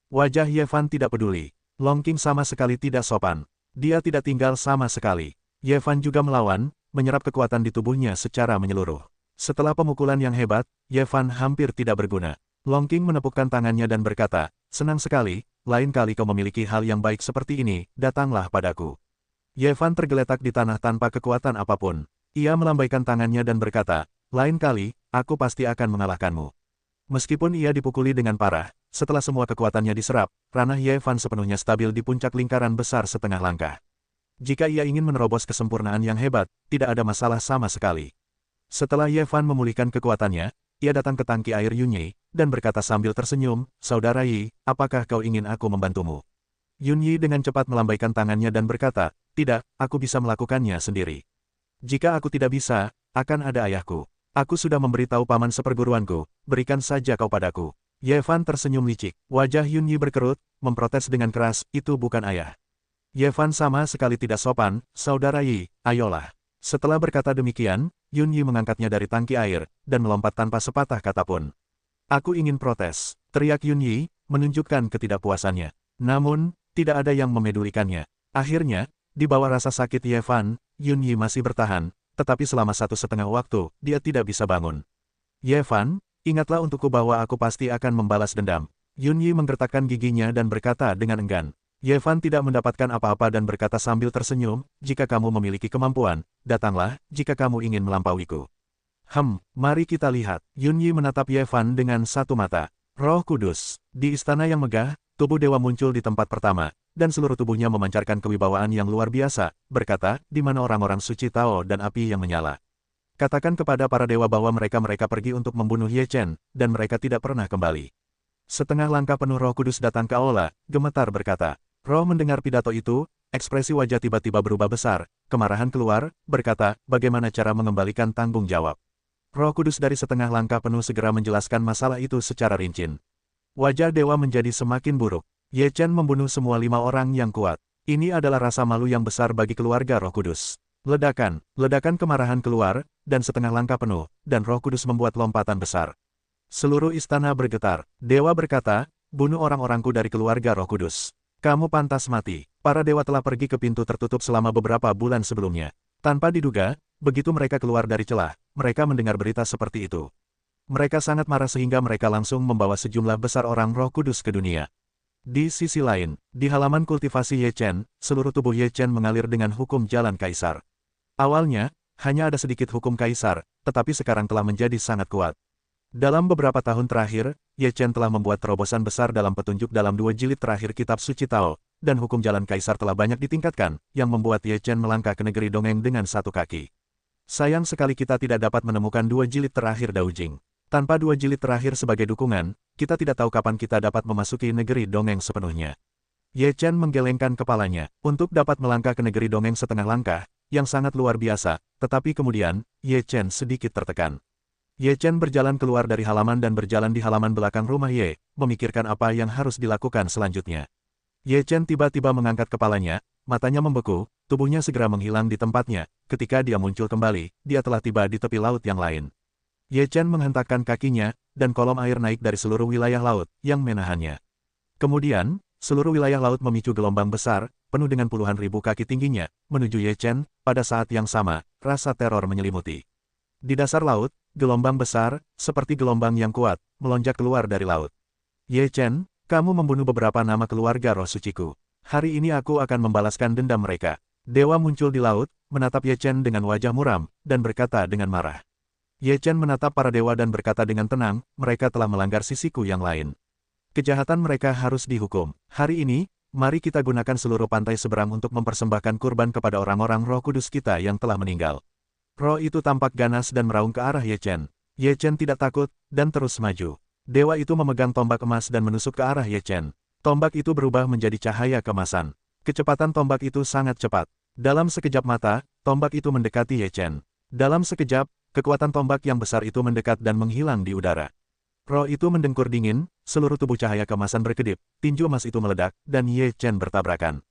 Wajah Ye Fan tidak peduli. Long King sama sekali tidak sopan. Dia tidak tinggal sama sekali. Ye Fan juga melawan, menyerap kekuatan di tubuhnya secara menyeluruh. Setelah pemukulan yang hebat, Ye Fan hampir tidak berguna. Long King menepukkan tangannya dan berkata, senang sekali, lain kali kau memiliki hal yang baik seperti ini, datanglah padaku. Ye Fan tergeletak di tanah tanpa kekuatan apapun. Ia melambaikan tangannya dan berkata, lain kali, aku pasti akan mengalahkanmu. Meskipun ia dipukuli dengan parah, setelah semua kekuatannya diserap, ranah Ye Fan sepenuhnya stabil di puncak lingkaran besar setengah langkah. Jika ia ingin menerobos kesempurnaan yang hebat, tidak ada masalah sama sekali. Setelah Ye Fan memulihkan kekuatannya, ia datang ke tangki air Yun Yi, dan berkata sambil tersenyum, Saudara Yi, apakah kau ingin aku membantumu? Yun Yi dengan cepat melambaikan tangannya dan berkata, tidak, aku bisa melakukannya sendiri. Jika aku tidak bisa, akan ada ayahku. Aku sudah memberitahu paman seperguruanku, berikan saja kau padaku. Ye Fan tersenyum licik. Wajah Yun Yi berkerut, memprotes dengan keras, itu bukan ayah. Ye Fan sama sekali tidak sopan, Saudara Yi, ayolah. Setelah berkata demikian, Yun Yi mengangkatnya dari tangki air, dan melompat tanpa sepatah kata pun. Aku ingin protes, teriak Yun Yi, menunjukkan ketidakpuasannya. Namun, tidak ada yang memedulikannya. Akhirnya, di bawah rasa sakit Ye Fan, Yun Yi masih bertahan, tetapi selama 1,5 waktu, dia tidak bisa bangun. Ye Fan, ingatlah untukku bahwa aku pasti akan membalas dendam. Yun Yi menggertakkan giginya dan berkata dengan enggan. Ye Fan tidak mendapatkan apa-apa dan berkata sambil tersenyum, jika kamu memiliki kemampuan, datanglah, jika kamu ingin melampauiku. Mari kita lihat. Yun Yi menatap Ye Fan dengan satu mata. Roh Kudus. Di istana yang megah, tubuh dewa muncul di tempat pertama, dan seluruh tubuhnya memancarkan kewibawaan yang luar biasa, berkata, di mana orang-orang suci Tao dan api yang menyala. Katakan kepada para dewa bahwa mereka pergi untuk membunuh Ye Chen, dan mereka tidak pernah kembali. Setengah langkah penuh Roh Kudus datang ke aula, gemetar berkata. Roh mendengar pidato itu, ekspresi wajah tiba-tiba berubah besar, kemarahan keluar, berkata, bagaimana cara mengembalikan tanggung jawab. Roh Kudus dari setengah langkah penuh segera menjelaskan masalah itu secara rinci. Wajah dewa menjadi semakin buruk. Ye Chen membunuh semua 5 orang yang kuat. Ini adalah rasa malu yang besar bagi keluarga Roh Kudus. Ledakan kemarahan keluar, dan setengah langkah penuh, dan Roh Kudus membuat lompatan besar. Seluruh istana bergetar. Dewa berkata, bunuh orang-orangku dari keluarga Roh Kudus. Kamu pantas mati. Para dewa telah pergi ke pintu tertutup selama beberapa bulan sebelumnya. Tanpa diduga, begitu mereka keluar dari celah, mereka mendengar berita seperti itu. Mereka sangat marah sehingga mereka langsung membawa sejumlah besar orang Roh Kudus ke dunia. Di sisi lain, di halaman kultivasi Ye Chen, seluruh tubuh Ye Chen mengalir dengan hukum jalan kaisar. Awalnya, hanya ada sedikit hukum kaisar, tetapi sekarang telah menjadi sangat kuat. Dalam beberapa tahun terakhir, Ye Chen telah membuat terobosan besar dalam petunjuk dalam 2 jilid terakhir kitab suci Tao, dan hukum jalan kaisar telah banyak ditingkatkan, yang membuat Ye Chen melangkah ke negeri dongeng dengan 1 kaki. Sayang sekali kita tidak dapat menemukan 2 jilid terakhir Dao Jing. Tanpa 2 jilid terakhir sebagai dukungan, kita tidak tahu kapan kita dapat memasuki negeri dongeng sepenuhnya. Ye Chen menggelengkan kepalanya, untuk dapat melangkah ke negeri dongeng setengah langkah, yang sangat luar biasa, tetapi kemudian, Ye Chen sedikit tertekan. Ye Chen berjalan keluar dari halaman dan berjalan di halaman belakang rumah Ye, memikirkan apa yang harus dilakukan selanjutnya. Ye Chen tiba-tiba mengangkat kepalanya, matanya membeku, tubuhnya segera menghilang di tempatnya, ketika dia muncul kembali, dia telah tiba di tepi laut yang lain. Ye Chen menghentakkan kakinya, dan kolom air naik dari seluruh wilayah laut, yang menahannya. Kemudian, seluruh wilayah laut memicu gelombang besar, penuh dengan puluhan ribu kaki tingginya, menuju Ye Chen. Pada saat yang sama, rasa teror menyelimuti. Di dasar laut, gelombang besar, seperti gelombang yang kuat, melonjak keluar dari laut. Ye Chen, kamu membunuh beberapa nama keluarga roh suciku. Hari ini aku akan membalaskan dendam mereka. Dewa muncul di laut, menatap Ye Chen dengan wajah muram, dan berkata dengan marah. Ye Chen menatap para dewa dan berkata dengan tenang, mereka telah melanggar sisiku yang lain. Kejahatan mereka harus dihukum. Hari ini, mari kita gunakan seluruh pantai seberang untuk mempersembahkan kurban kepada orang-orang roh kudus kita yang telah meninggal. Roh itu tampak ganas dan meraung ke arah Ye Chen. Ye Chen tidak takut, dan terus maju. Dewa itu memegang tombak emas dan menusuk ke arah Ye Chen. Tombak itu berubah menjadi cahaya kemasan. Kecepatan tombak itu sangat cepat. Dalam sekejap mata, tombak itu mendekati Ye Chen. Dalam sekejap, kekuatan tombak yang besar itu mendekat dan menghilang di udara. Roh itu mendengkur dingin, seluruh tubuh cahaya kemasan berkedip, tinju emas itu meledak, dan Ye Chen bertabrakan.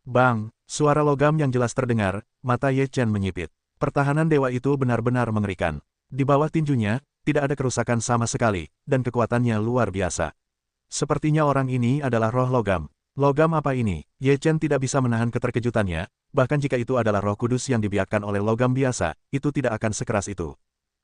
Bang! Suara logam yang jelas terdengar, mata Ye Chen menyipit. Pertahanan dewa itu benar-benar mengerikan. Di bawah tinjunya, tidak ada kerusakan sama sekali, dan kekuatannya luar biasa. Sepertinya orang ini adalah roh logam. Logam apa ini? Ye Chen tidak bisa menahan keterkejutannya, bahkan jika itu adalah roh kudus yang dibiarkan oleh logam biasa, itu tidak akan sekeras itu.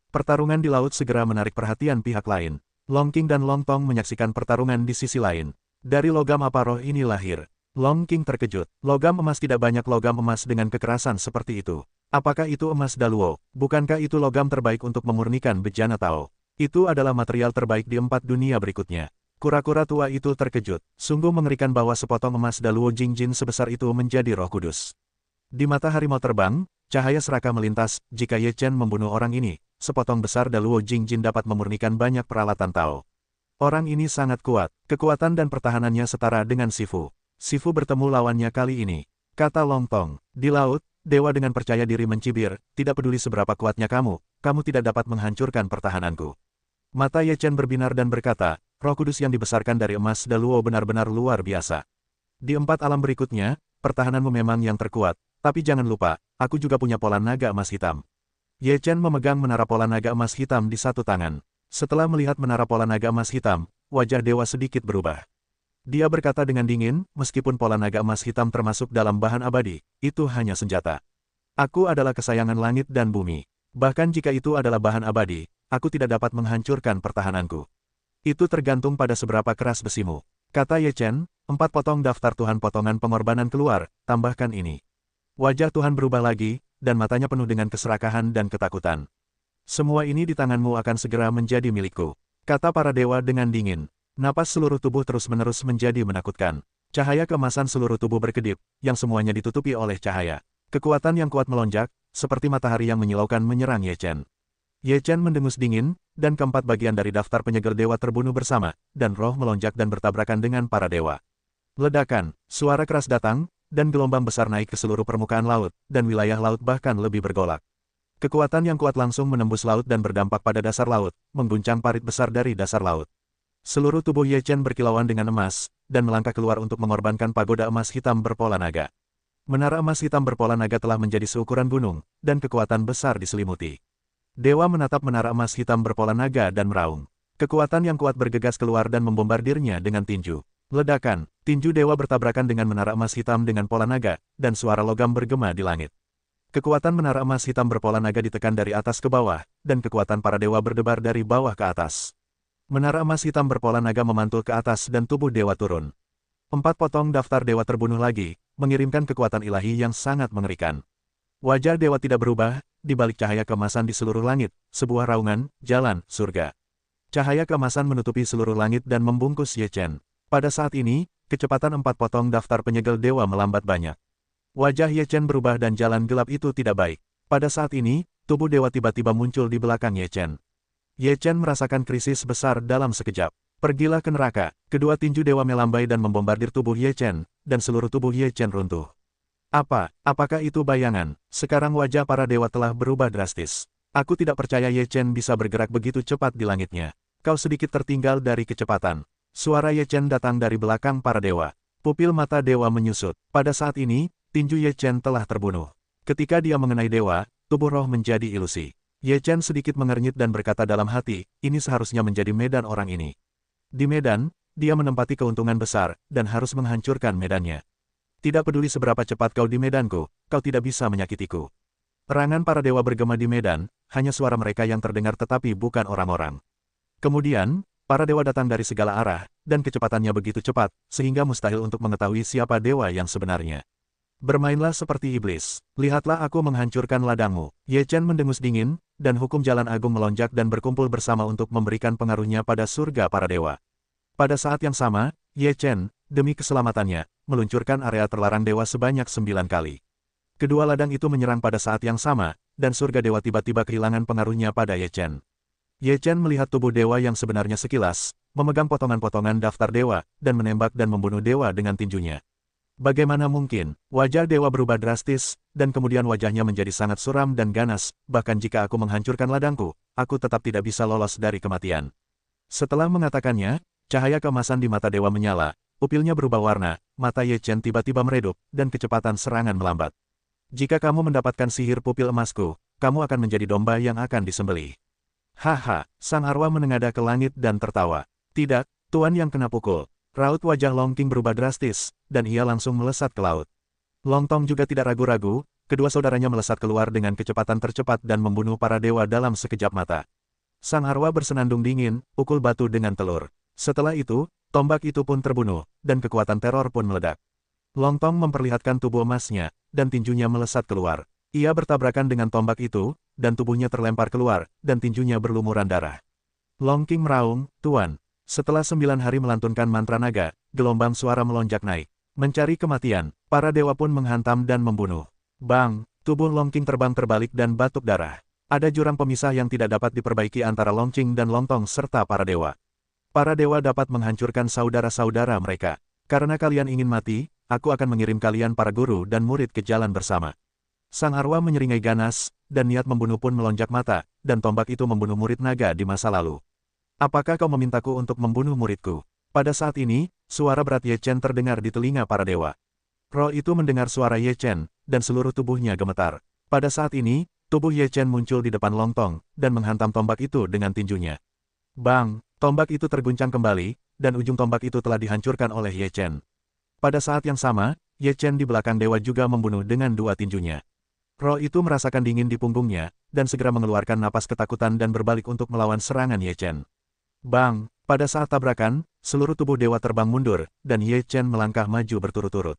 Pertarungan di laut segera menarik perhatian pihak lain. Long Qing dan Long Tong menyaksikan pertarungan di sisi lain. Dari logam apa roh ini lahir? Long Qing terkejut. Logam emas tidak banyak logam emas dengan kekerasan seperti itu. Apakah itu emas Daluo? Bukankah itu logam terbaik untuk memurnikan bejana Tao? Itu adalah material terbaik di 4 dunia berikutnya. Kura-kura tua itu terkejut. Sungguh mengerikan bahwa sepotong emas Daluo Jingjin sebesar itu menjadi roh kudus. Di mata harimau terbang, cahaya serakah melintas. Jika Ye Chen membunuh orang ini, sepotong besar Daluo Jingjin dapat memurnikan banyak peralatan Tao. Orang ini sangat kuat. Kekuatan dan pertahanannya setara dengan Sifu. Sifu bertemu lawannya kali ini. Kata Long Tong. Di laut, dewa dengan percaya diri mencibir, tidak peduli seberapa kuatnya kamu tidak dapat menghancurkan pertahananku. Mata Ye Chen berbinar dan berkata, roh kudus yang dibesarkan dari emas Daluo benar-benar luar biasa. Di 4 alam berikutnya, pertahananmu memang yang terkuat, tapi jangan lupa, aku juga punya pola naga emas hitam. Ye Chen memegang menara pola naga emas hitam di satu tangan. Setelah melihat menara pola naga emas hitam, wajah dewa sedikit berubah. Dia berkata dengan dingin, meskipun pola naga emas hitam termasuk dalam bahan abadi, itu hanya senjata. Aku adalah kesayangan langit dan bumi. Bahkan jika itu adalah bahan abadi, aku tidak dapat menghancurkan pertahananku. Itu tergantung pada seberapa keras besimu. Kata Ye Chen, 4 potong daftar Tuhan potongan pengorbanan keluar, tambahkan ini. Wajah Tuhan berubah lagi, dan matanya penuh dengan keserakahan dan ketakutan. Semua ini di tanganmu akan segera menjadi milikku. Kata para dewa dengan dingin. Napas seluruh tubuh terus-menerus menjadi menakutkan. Cahaya keemasan seluruh tubuh berkedip, yang semuanya ditutupi oleh cahaya. Kekuatan yang kuat melonjak, seperti matahari yang menyilaukan menyerang Ye Chen. Ye Chen mendengus dingin, dan keempat bagian dari daftar penyegel dewa terbunuh bersama, dan roh melonjak dan bertabrakan dengan para dewa. Ledakan, suara keras datang, dan gelombang besar naik ke seluruh permukaan laut, dan wilayah laut bahkan lebih bergolak. Kekuatan yang kuat langsung menembus laut dan berdampak pada dasar laut, mengguncang parit besar dari dasar laut. Seluruh tubuh Ye Chen berkilauan dengan emas, dan melangkah keluar untuk mengorbankan pagoda emas hitam berpola naga. Menara emas hitam berpola naga telah menjadi seukuran gunung, dan kekuatan besar diselimuti. Dewa menatap menara emas hitam berpola naga dan meraung. Kekuatan yang kuat bergegas keluar dan membombardirnya dengan tinju. Ledakan, tinju dewa bertabrakan dengan menara emas hitam dengan pola naga, dan suara logam bergema di langit. Kekuatan menara emas hitam berpola naga ditekan dari atas ke bawah, dan kekuatan para dewa berdebar dari bawah ke atas. Menara emas hitam berpola naga memantul ke atas dan tubuh dewa turun. 4 potong daftar dewa terbunuh lagi, mengirimkan kekuatan ilahi yang sangat mengerikan. Wajah dewa tidak berubah, di balik cahaya keemasan di seluruh langit, sebuah raungan, jalan, surga. Cahaya keemasan menutupi seluruh langit dan membungkus Ye Chen. Pada saat ini, kecepatan 4 potong daftar penyegel dewa melambat banyak. Wajah Ye Chen berubah dan jalan gelap itu tidak baik. Pada saat ini, tubuh dewa tiba-tiba muncul di belakang Ye Chen. Ye Chen merasakan krisis besar dalam sekejap. Pergilah ke neraka. Kedua tinju dewa melambai dan membombardir tubuh Ye Chen, dan seluruh tubuh Ye Chen runtuh. Apakah itu bayangan? Sekarang wajah para dewa telah berubah drastis. Aku tidak percaya Ye Chen bisa bergerak begitu cepat di langitnya. Kau sedikit tertinggal dari kecepatan. Suara Ye Chen datang dari belakang para dewa. Pupil mata dewa menyusut. Pada saat ini, tinju Ye Chen telah terbunuh. Ketika dia mengenai dewa, tubuh roh menjadi ilusi. Ye Chen sedikit mengernyit dan berkata dalam hati, ini seharusnya menjadi medan orang ini. Di medan, dia menempati keuntungan besar, dan harus menghancurkan medannya. Tidak peduli seberapa cepat kau di medanku, kau tidak bisa menyakitiku. Erangan para dewa bergema di medan, hanya suara mereka yang terdengar tetapi bukan orang-orang. Kemudian, para dewa datang dari segala arah, dan kecepatannya begitu cepat, sehingga mustahil untuk mengetahui siapa dewa yang sebenarnya. Bermainlah seperti iblis. Lihatlah aku menghancurkan ladangmu. Ye Chen mendengus dingin, dan hukum jalan agung melonjak dan berkumpul bersama untuk memberikan pengaruhnya pada surga para dewa. Pada saat yang sama, Ye Chen, demi keselamatannya, meluncurkan area terlarang dewa sebanyak 9 kali. Kedua ladang itu menyerang pada saat yang sama, dan surga dewa tiba-tiba kehilangan pengaruhnya pada Ye Chen. Ye Chen melihat tubuh dewa yang sebenarnya sekilas, memegang potongan-potongan daftar dewa, dan menembak dan membunuh dewa dengan tinjunya. Bagaimana mungkin, wajah dewa berubah drastis, dan kemudian wajahnya menjadi sangat suram dan ganas, bahkan jika aku menghancurkan ladangku, aku tetap tidak bisa lolos dari kematian. Setelah mengatakannya, cahaya keemasan di mata dewa menyala, pupilnya berubah warna, mata Ye Chen tiba-tiba meredup, dan kecepatan serangan melambat. Jika kamu mendapatkan sihir pupil emasku, kamu akan menjadi domba yang akan disembelih. Haha, sang arwah menengadah ke langit dan tertawa. Tidak, tuan yang kena pukul. Raut wajah Long King berubah drastis, dan ia langsung melesat ke laut. Long Tong juga tidak ragu-ragu, kedua saudaranya melesat keluar dengan kecepatan tercepat dan membunuh para dewa dalam sekejap mata. Sang arwah bersenandung dingin, pukul batu dengan telur. Setelah itu, tombak itu pun terbunuh, dan kekuatan teror pun meledak. Long Tong memperlihatkan tubuh emasnya, dan tinjunya melesat keluar. Ia bertabrakan dengan tombak itu, dan tubuhnya terlempar keluar, dan tinjunya berlumuran darah. Long King meraung, Tuan. Setelah 9 hari melantunkan mantra naga, gelombang suara melonjak naik. Mencari kematian, para dewa pun menghantam dan membunuh. Bang, tubuh Long King terbang terbalik dan batuk darah. Ada jurang pemisah yang tidak dapat diperbaiki antara Long King dan Long Tong serta para dewa. Para dewa dapat menghancurkan saudara-saudara mereka. Karena kalian ingin mati, aku akan mengirim kalian para guru dan murid ke jalan bersama. Sang arwah menyeringai ganas, dan niat membunuh pun melonjak mata, dan tombak itu membunuh murid naga di masa lalu. Apakah kau memintaku untuk membunuh muridku? Pada saat ini, suara berat Ye Chen terdengar di telinga para dewa. Roh itu mendengar suara Ye Chen, dan seluruh tubuhnya gemetar. Pada saat ini, tubuh Ye Chen muncul di depan Long Tong, dan menghantam tombak itu dengan tinjunya. Bang! Tombak itu terguncang kembali, dan ujung tombak itu telah dihancurkan oleh Ye Chen. Pada saat yang sama, Ye Chen di belakang dewa juga membunuh dengan 2 tinjunya. Roh itu merasakan dingin di punggungnya, dan segera mengeluarkan napas ketakutan dan berbalik untuk melawan serangan Ye Chen. Bang! Pada saat tabrakan, seluruh tubuh dewa terbang mundur, dan Ye Chen melangkah maju berturut-turut.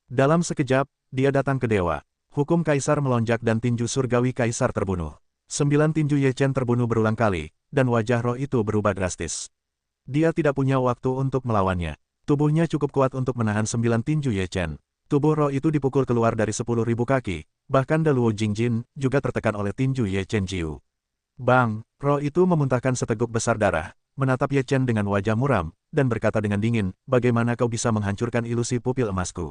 Dalam sekejap, dia datang ke dewa. Hukum kaisar melonjak dan tinju surgawi kaisar terbunuh. 9 tinju Ye Chen terbunuh berulang kali, dan wajah roh itu berubah drastis. Dia tidak punya waktu untuk melawannya. Tubuhnya cukup kuat untuk menahan 9 tinju Ye Chen. Tubuh roh itu dipukul keluar dari 10.000 kaki, bahkan Daluo Jingjin juga tertekan oleh tinju Ye Chen Jiu. Bang, roh itu memuntahkan seteguk besar darah, menatap Ye Chen dengan wajah muram, dan berkata dengan dingin, bagaimana kau bisa menghancurkan ilusi pupil emasku?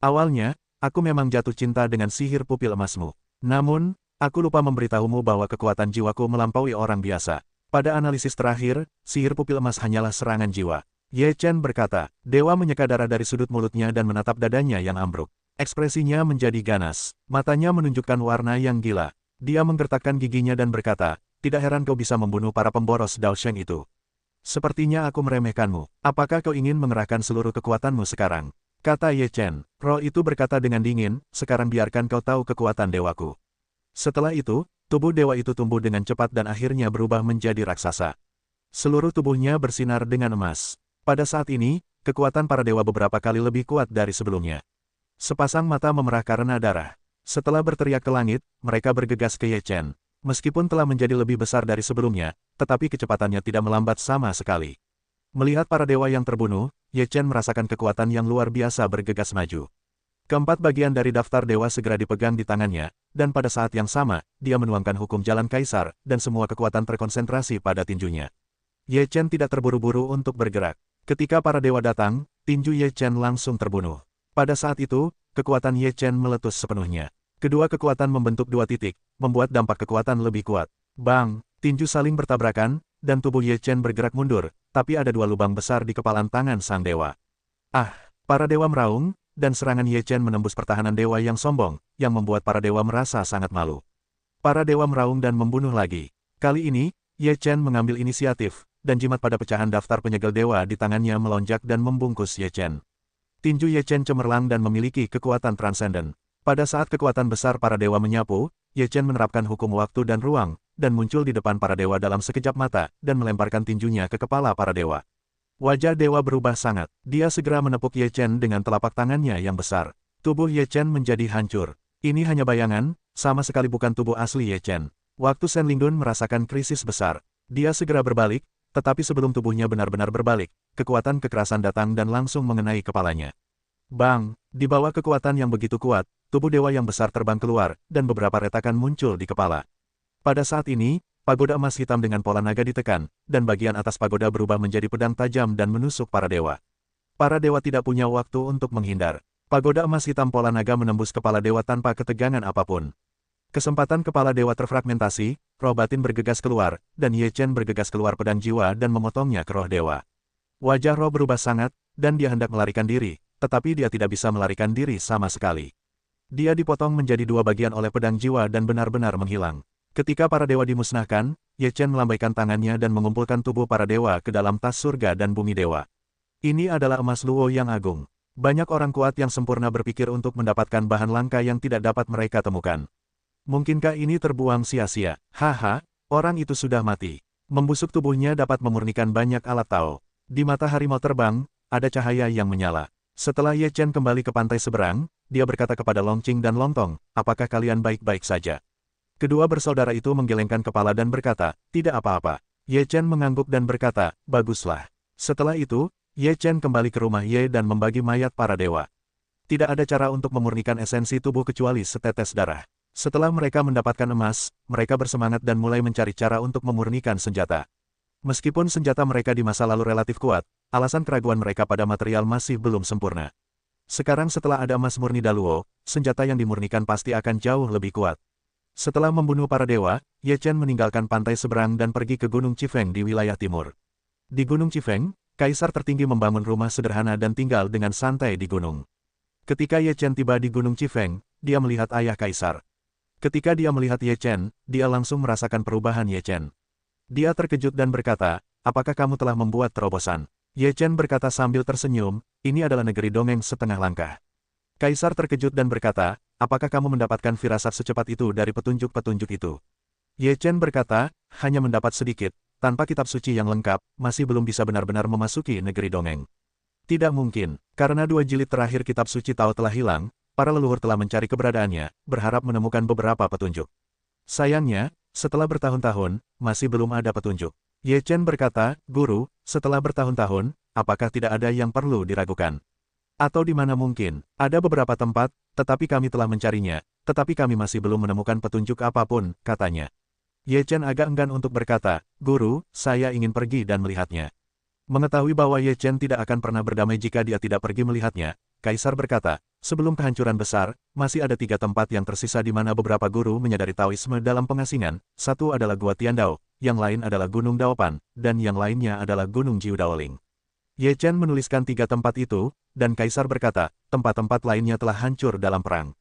Awalnya, aku memang jatuh cinta dengan sihir pupil emasmu. Namun, aku lupa memberitahumu bahwa kekuatan jiwaku melampaui orang biasa. Pada analisis terakhir, sihir pupil emas hanyalah serangan jiwa. Ye Chen berkata, dewa menyeka darah dari sudut mulutnya dan menatap dadanya yang ambruk. Ekspresinya menjadi ganas, matanya menunjukkan warna yang gila. Dia menggertakkan giginya dan berkata, tidak heran kau bisa membunuh para pemboros Dao Sheng itu. Sepertinya aku meremehkanmu. Apakah kau ingin mengerahkan seluruh kekuatanmu sekarang? Kata Ye Chen. Roh itu berkata dengan dingin, sekarang biarkan kau tahu kekuatan dewaku. Setelah itu, tubuh dewa itu tumbuh dengan cepat dan akhirnya berubah menjadi raksasa. Seluruh tubuhnya bersinar dengan emas. Pada saat ini, kekuatan para dewa beberapa kali lebih kuat dari sebelumnya. Sepasang mata memerah karena darah. Setelah berteriak ke langit, mereka bergegas ke Ye Chen. Meskipun telah menjadi lebih besar dari sebelumnya, tetapi kecepatannya tidak melambat sama sekali. Melihat para dewa yang terbunuh, Ye Chen merasakan kekuatan yang luar biasa bergegas maju. Keempat bagian dari daftar dewa segera dipegang di tangannya, dan pada saat yang sama, dia menuangkan hukum jalan kaisar, dan semua kekuatan terkonsentrasi pada tinjunya. Ye Chen tidak terburu-buru untuk bergerak. Ketika para dewa datang, tinju Ye Chen langsung terbunuh. Pada saat itu, kekuatan Ye Chen meletus sepenuhnya. Kedua kekuatan membentuk dua titik, membuat dampak kekuatan lebih kuat. Bang, tinju saling bertabrakan, dan tubuh Ye Chen bergerak mundur, tapi ada dua lubang besar di kepalan tangan sang dewa. Ah, para dewa meraung, dan serangan Ye Chen menembus pertahanan dewa yang sombong, yang membuat para dewa merasa sangat malu. Para dewa meraung dan membunuh lagi. Kali ini, Ye Chen mengambil inisiatif, dan jimat pada pecahan daftar penyegel dewa di tangannya melonjak dan membungkus Ye Chen. Tinju Ye Chen cemerlang dan memiliki kekuatan transenden. Pada saat kekuatan besar para dewa menyapu, Ye Chen menerapkan hukum waktu dan ruang, dan muncul di depan para dewa dalam sekejap mata, dan melemparkan tinjunya ke kepala para dewa. Wajah dewa berubah sangat. Dia segera menepuk Ye Chen dengan telapak tangannya yang besar. Tubuh Ye Chen menjadi hancur. Ini hanya bayangan, sama sekali bukan tubuh asli Ye Chen. Waktu Shen Lingdun merasakan krisis besar. Dia segera berbalik, tetapi sebelum tubuhnya benar-benar berbalik, kekuatan kekerasan datang dan langsung mengenai kepalanya. Bang, di bawah kekuatan yang begitu kuat, tubuh dewa yang besar terbang keluar, dan beberapa retakan muncul di kepala. Pada saat ini, pagoda emas hitam dengan pola naga ditekan, dan bagian atas pagoda berubah menjadi pedang tajam dan menusuk para dewa. Para dewa tidak punya waktu untuk menghindar. Pagoda emas hitam pola naga menembus kepala dewa tanpa ketegangan apapun. Kesempatan kepala dewa terfragmentasi, roh batin bergegas keluar, dan Ye Chen bergegas keluar pedang jiwa dan memotongnya ke roh dewa. Wajah roh berubah sangat, dan dia hendak melarikan diri, tetapi dia tidak bisa melarikan diri sama sekali. Dia dipotong menjadi dua bagian oleh pedang jiwa dan benar-benar menghilang. Ketika para dewa dimusnahkan, Ye Chen melambaikan tangannya dan mengumpulkan tubuh para dewa ke dalam tas surga dan bumi dewa. Ini adalah emas luo yang agung. Banyak orang kuat yang sempurna berpikir untuk mendapatkan bahan langka yang tidak dapat mereka temukan. Mungkinkah ini terbuang sia-sia? Haha, orang itu sudah mati. Membusuk tubuhnya dapat memurnikan banyak alat Tao. Di mata harimau terbang, ada cahaya yang menyala. Setelah Ye Chen kembali ke pantai seberang, dia berkata kepada Long Qing dan Long Tong, apakah kalian baik-baik saja? Kedua bersaudara itu menggelengkan kepala dan berkata, tidak apa-apa. Ye Chen mengangguk dan berkata, baguslah. Setelah itu, Ye Chen kembali ke rumah Ye dan membagi mayat para dewa. Tidak ada cara untuk memurnikan esensi tubuh kecuali setetes darah. Setelah mereka mendapatkan emas, mereka bersemangat dan mulai mencari cara untuk memurnikan senjata. Meskipun senjata mereka di masa lalu relatif kuat, alasan keraguan mereka pada material masih belum sempurna. Sekarang setelah ada emas murni Daluo, senjata yang dimurnikan pasti akan jauh lebih kuat. Setelah membunuh para dewa, Ye Chen meninggalkan pantai seberang dan pergi ke Gunung Chifeng di wilayah timur. Di Gunung Chifeng, kaisar tertinggi membangun rumah sederhana dan tinggal dengan santai di gunung. Ketika Ye Chen tiba di Gunung Chifeng, dia melihat ayah kaisar. Ketika dia melihat Ye Chen, dia langsung merasakan perubahan Ye Chen. Dia terkejut dan berkata, apakah kamu telah membuat terobosan? Ye Chen berkata sambil tersenyum, ini adalah negeri dongeng setengah langkah. Kaisar terkejut dan berkata, apakah kamu mendapatkan firasat secepat itu dari petunjuk-petunjuk itu? Ye Chen berkata, hanya mendapat sedikit, tanpa kitab suci yang lengkap, masih belum bisa benar-benar memasuki negeri dongeng. Tidak mungkin, karena dua jilid terakhir kitab suci Tao telah hilang, para leluhur telah mencari keberadaannya, berharap menemukan beberapa petunjuk. Sayangnya, setelah bertahun-tahun, masih belum ada petunjuk. Ye Chen berkata, Guru, setelah bertahun-tahun, apakah tidak ada yang perlu diragukan? Atau di mana mungkin, ada beberapa tempat, tetapi kami telah mencarinya, tetapi kami masih belum menemukan petunjuk apapun, katanya. Ye Chen agak enggan untuk berkata, "Guru, saya ingin pergi dan melihatnya." Mengetahui bahwa Ye Chen tidak akan pernah berdamai jika dia tidak pergi melihatnya, Kaisar berkata, "Sebelum kehancuran besar, masih ada 3 tempat yang tersisa di mana beberapa guru menyadari Taoisme dalam pengasingan. Satu adalah Gua Tiandao, yang lain adalah Gunung Daopan, dan yang lainnya adalah Gunung Jiu Daoling." Ye Chen menuliskan 3 tempat itu, dan Kaisar berkata, "Tempat-tempat lainnya telah hancur dalam perang.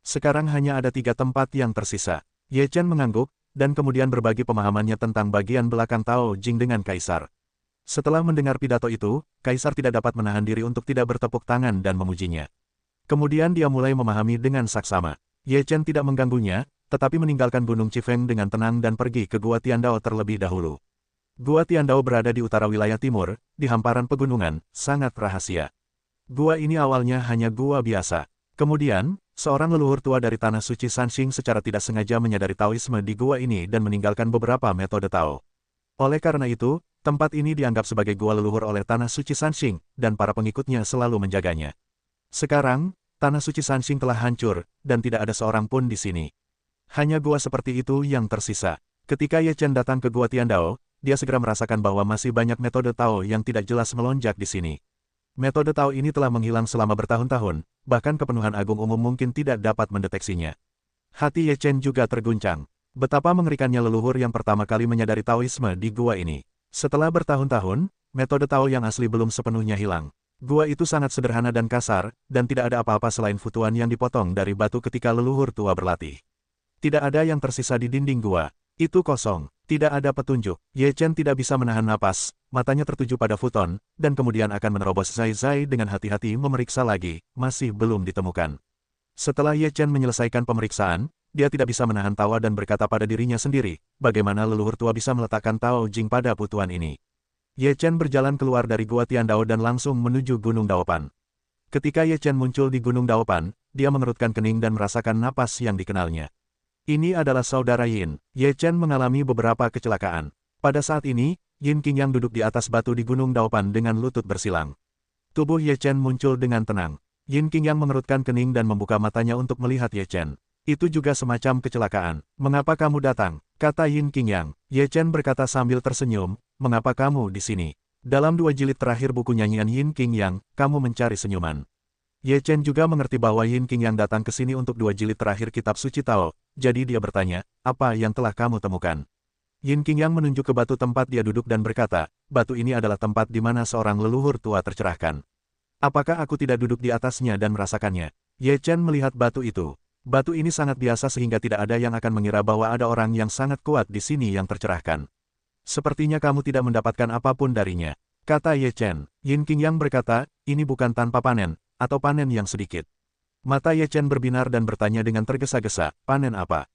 Sekarang hanya ada 3 tempat yang tersisa." Ye Chen mengangguk, dan kemudian berbagi pemahamannya tentang bagian belakang Tao Jing dengan Kaisar. Setelah mendengar pidato itu, Kaisar tidak dapat menahan diri untuk tidak bertepuk tangan dan memujinya. Kemudian dia mulai memahami dengan saksama. Ye Chen tidak mengganggunya, tetapi meninggalkan Gunung Chifeng dengan tenang dan pergi ke Gua Tiandao terlebih dahulu. Gua Tiandao berada di utara wilayah timur, di hamparan pegunungan, sangat rahasia. Gua ini awalnya hanya gua biasa. Kemudian, seorang leluhur tua dari Tanah Suci Sanxing secara tidak sengaja menyadari Taoisme di gua ini dan meninggalkan beberapa metode Tao. Oleh karena itu, tempat ini dianggap sebagai gua leluhur oleh Tanah Suci Sanxing, dan para pengikutnya selalu menjaganya. Sekarang, Tanah Suci Sanxing telah hancur, dan tidak ada seorang pun di sini. Hanya gua seperti itu yang tersisa. Ketika Ye Chen datang ke Gua Tiandao, dia segera merasakan bahwa masih banyak metode Tao yang tidak jelas melonjak di sini. Metode Tao ini telah menghilang selama bertahun-tahun, bahkan kepenuhan agung umum mungkin tidak dapat mendeteksinya. Hati Ye Chen juga terguncang. Betapa mengerikannya leluhur yang pertama kali menyadari Taoisme di gua ini. Setelah bertahun-tahun, metode Tao yang asli belum sepenuhnya hilang. Gua itu sangat sederhana dan kasar, dan tidak ada apa-apa selain futuan yang dipotong dari batu ketika leluhur tua berlatih. Tidak ada yang tersisa di dinding gua. Itu kosong. Tidak ada petunjuk. Ye Chen tidak bisa menahan napas, matanya tertuju pada futon, dan kemudian akan menerobos Zai Zai dengan hati-hati memeriksa lagi, masih belum ditemukan. Setelah Ye Chen menyelesaikan pemeriksaan, dia tidak bisa menahan tawa dan berkata pada dirinya sendiri, bagaimana leluhur tua bisa meletakkan Tao Jing pada putuan ini. Ye Chen berjalan keluar dari Gua Tiandao dan langsung menuju Gunung Daopan. Ketika Ye Chen muncul di Gunung Daopan, dia mengerutkan kening dan merasakan napas yang dikenalnya. Ini adalah saudara Yin. Ye Chen mengalami beberapa kecelakaan. Pada saat ini, Yin Qingyang duduk di atas batu di Gunung Daopan dengan lutut bersilang. Tubuh Ye Chen muncul dengan tenang. Yin Qingyang mengerutkan kening dan membuka matanya untuk melihat Ye Chen. Itu juga semacam kecelakaan. "Mengapa kamu datang?" kata Yin Qingyang. Ye Chen berkata sambil tersenyum, "Mengapa kamu di sini?" Dalam 2 jilid terakhir buku nyanyian Yin Qingyang, kamu mencari senyuman. Ye Chen juga mengerti bahwa Yin Qingyang datang ke sini untuk 2 jilid terakhir kitab suci Tao, jadi dia bertanya, "Apa yang telah kamu temukan?" Yin Qingyang menunjuk ke batu tempat dia duduk dan berkata, "Batu ini adalah tempat di mana seorang leluhur tua tercerahkan. Apakah aku tidak duduk di atasnya dan merasakannya?" Ye Chen melihat batu itu. Batu ini sangat biasa sehingga tidak ada yang akan mengira bahwa ada orang yang sangat kuat di sini yang tercerahkan. "Sepertinya kamu tidak mendapatkan apapun darinya," kata Ye Chen. Yin Qingyang berkata, "Ini bukan tanpa panen, atau panen yang sedikit." Mata Ye Chen berbinar dan bertanya dengan tergesa-gesa, "Panen apa?"